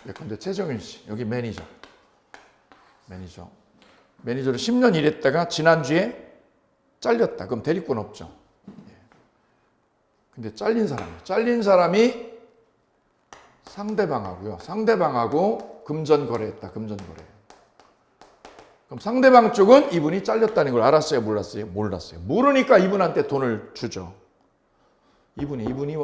예컨대 최정윤 씨 여기 매니저를 10년 일했다가 지난주에 잘렸다. 그럼 대리권 없죠. 근데 잘린 사람이 상대방하고요. 상대방하고 금전 거래했다. 금전 거래. 그럼 상대방 쪽은 이분이 잘렸다는 걸 알았어요? 몰랐어요? 몰랐어요. 모르니까 이분한테 돈을 주죠. 이분이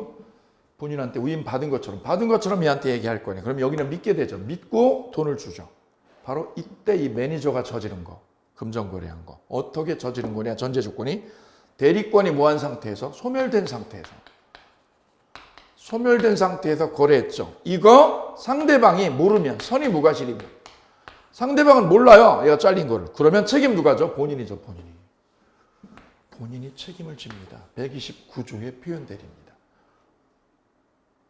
본인한테 위임 받은 것처럼 얘한테 얘기할 거냐. 그럼 여기는 믿게 되죠. 믿고 돈을 주죠. 바로 이때 이 매니저가 저지른 거. 금전 거래한 거. 어떻게 저지른 거냐. 전제 조건이 대리권이 뭐한 상태에서 소멸된 상태에서 거래했죠. 이거 상대방이 모르면 선의무과실이면 상대방은 몰라요. 얘가 잘린 거를. 그러면 책임 누가죠? 본인이죠. 본인이 책임을 집니다. 129조의 표현 대리입니다.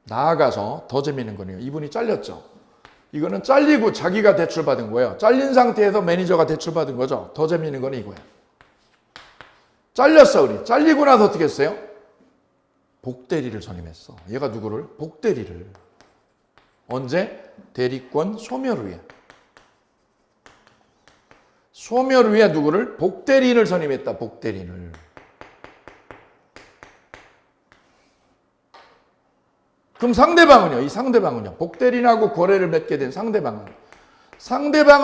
나아가서 더 재미있는 거네요. 이분이 잘렸죠. 이거는 잘리고 자기가 대출받은 거예요. 잘린 상태에서 매니저가 대출받은 거죠. 더 재미있는 건 이거예요. 잘렸어 우리. 잘리고 나서 어떻게 했어요? 복대리를 선임했어. 얘가 누구를? 복대리를. 언제? 대리권 소멸 후에. 소멸 후에 누구를? 복대리인을 선임했다. 복대리인을. 그럼 상대방은요? 이 상대방은요? 복대리인하고 거래를 맺게 된 상대방은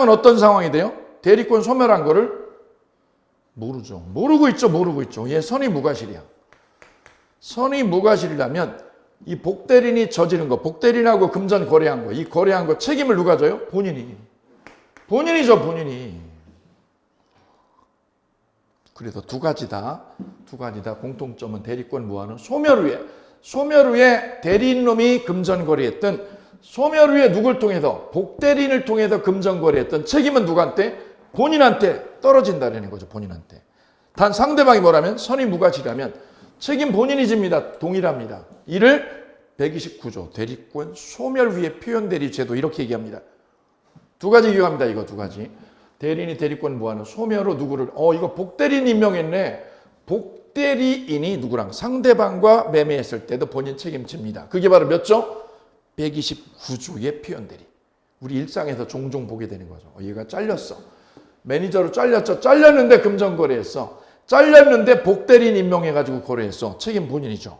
어떤 상황이 돼요? 대리권 소멸한 거를 모르죠. 모르고 있죠. 얘 선의무과실이야. 선의무과실이라면 이 복대리인이 저지른 거, 복대리인하고 금전 거래한 거, 이 거래한 거 책임을 누가 져요? 본인이죠. 그래서 두 가지다 공통점은 대리권 무한은 소멸 후에 대리인놈이 금전 거래했던, 소멸 후에 누굴 통해서? 복대리인을 통해서 금전 거래했던 책임은 누구한테? 본인한테 떨어진다는 거죠. 본인한테. 단 상대방이 뭐라면? 선의무과실이라면 책임 본인이 집니다. 동일합니다. 이를 129조 대리권 소멸 후에 표현대리 제도 이렇게 얘기합니다. 두 가지 기억합니다. 이거 두 가지. 대리인이 대리권 무한은 소멸 후 누구를? 이거 복대리인 임명했네. 복대리인이 누구랑? 상대방과 매매했을 때도 본인 책임집니다. 그게 바로 몇 조? 129조의 표현대리. 우리 일상에서 종종 보게 되는 거죠. 얘가 잘렸어. 매니저로 잘렸죠. 잘렸는데 금전거래했어. 잘렸는데 복대리인 임명해가지고 거래했어. 책임 본인이죠.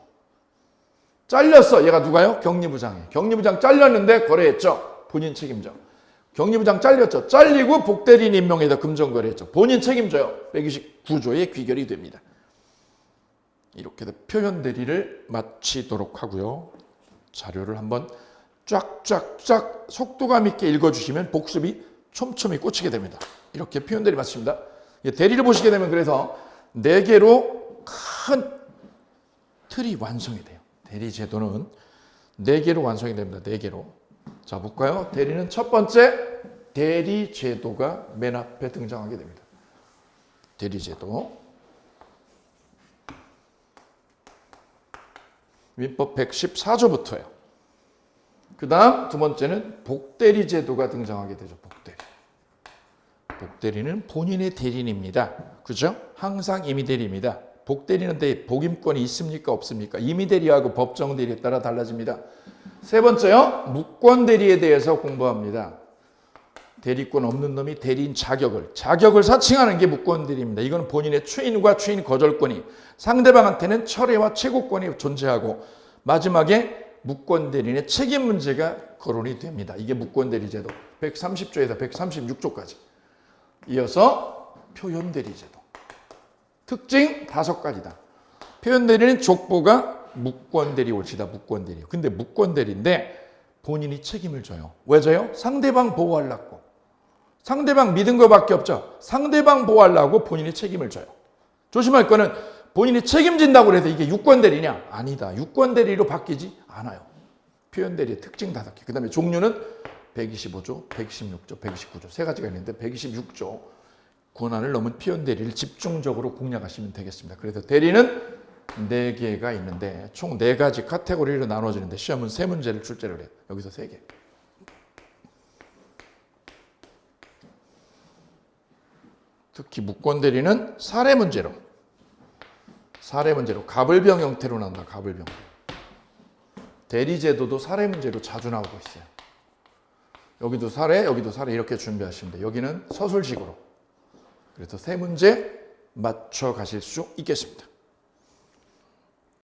잘렸어. 얘가 누가요? 경리부장이에요. 경리부장 잘렸는데 거래했죠. 본인 책임져. 경리부장 잘렸죠. 잘리고 복대리인 임명해서 금전거래했죠. 본인 책임져요. 129조의 귀결이 됩니다. 이렇게 해서 표현대리를 마치도록 하고요. 자료를 한번 쫙쫙쫙 속도감 있게 읽어주시면 복습이 촘촘히 꽂히게 됩니다. 이렇게 표현대리 마칩니다. 대리를 보시게 되면 그래서 4개로 큰 틀이 완성이 돼요. 대리 제도는 4개로 완성이 됩니다. 4개로. 자, 볼까요? 대리는 첫 번째 대리 제도가 맨 앞에 등장하게 됩니다. 대리 제도. 민법 114조부터예요. 그 다음 두 번째는 복대리 제도가 등장하게 되죠. 복대리는 본인의 대리인입니다. 그죠? 항상 임의대리입니다. 복대리는 복임권이 있습니까? 없습니까? 임의대리하고 법정대리에 따라 달라집니다. 세 번째요. 무권대리에 대해서 공부합니다. 대리권 없는 놈이 대리인 자격을 사칭하는 게 무권대리입니다. 이건 본인의 추인과 추인 거절권이 상대방한테는 철회와 최고권이 존재하고 마지막에 무권대리인의 책임 문제가 거론이 됩니다. 이게 무권대리제도 130조에서 136조까지. 이어서 표현대리제도. 특징 5가지다. 표현대리는 족보가 무권대리 올시다. 무권대리. 근데 무권대리인데 본인이 책임을 져요. 왜 져요? 상대방 보호하려고. 상대방 믿은 것밖에 없죠. 상대방 보호하려고 본인이 책임을 져요. 조심할 거는 본인이 책임진다고 해서 이게 유권대리냐? 아니다. 유권대리로 바뀌지 않아요. 표현대리의 특징 5개. 그 다음에 종류는 125조, 116조, 129조 세 가지가 있는데 126조 권한을 넘은 표현대리를 집중적으로 공략하시면 되겠습니다. 그래서 대리는 4개가 있는데 총 4가지 카테고리로 나눠지는데 시험은 3문제를 출제를 해요. 여기서 3개. 특히 무권대리는 사례 문제로 가불병 형태로 나온다. 가불병. 대리제도도 사례 문제로 자주 나오고 있어요. 여기도 사례 이렇게 준비하시면 돼요. 여기는 서술식으로. 그래서 3문제 맞춰 가실 수 있겠습니다.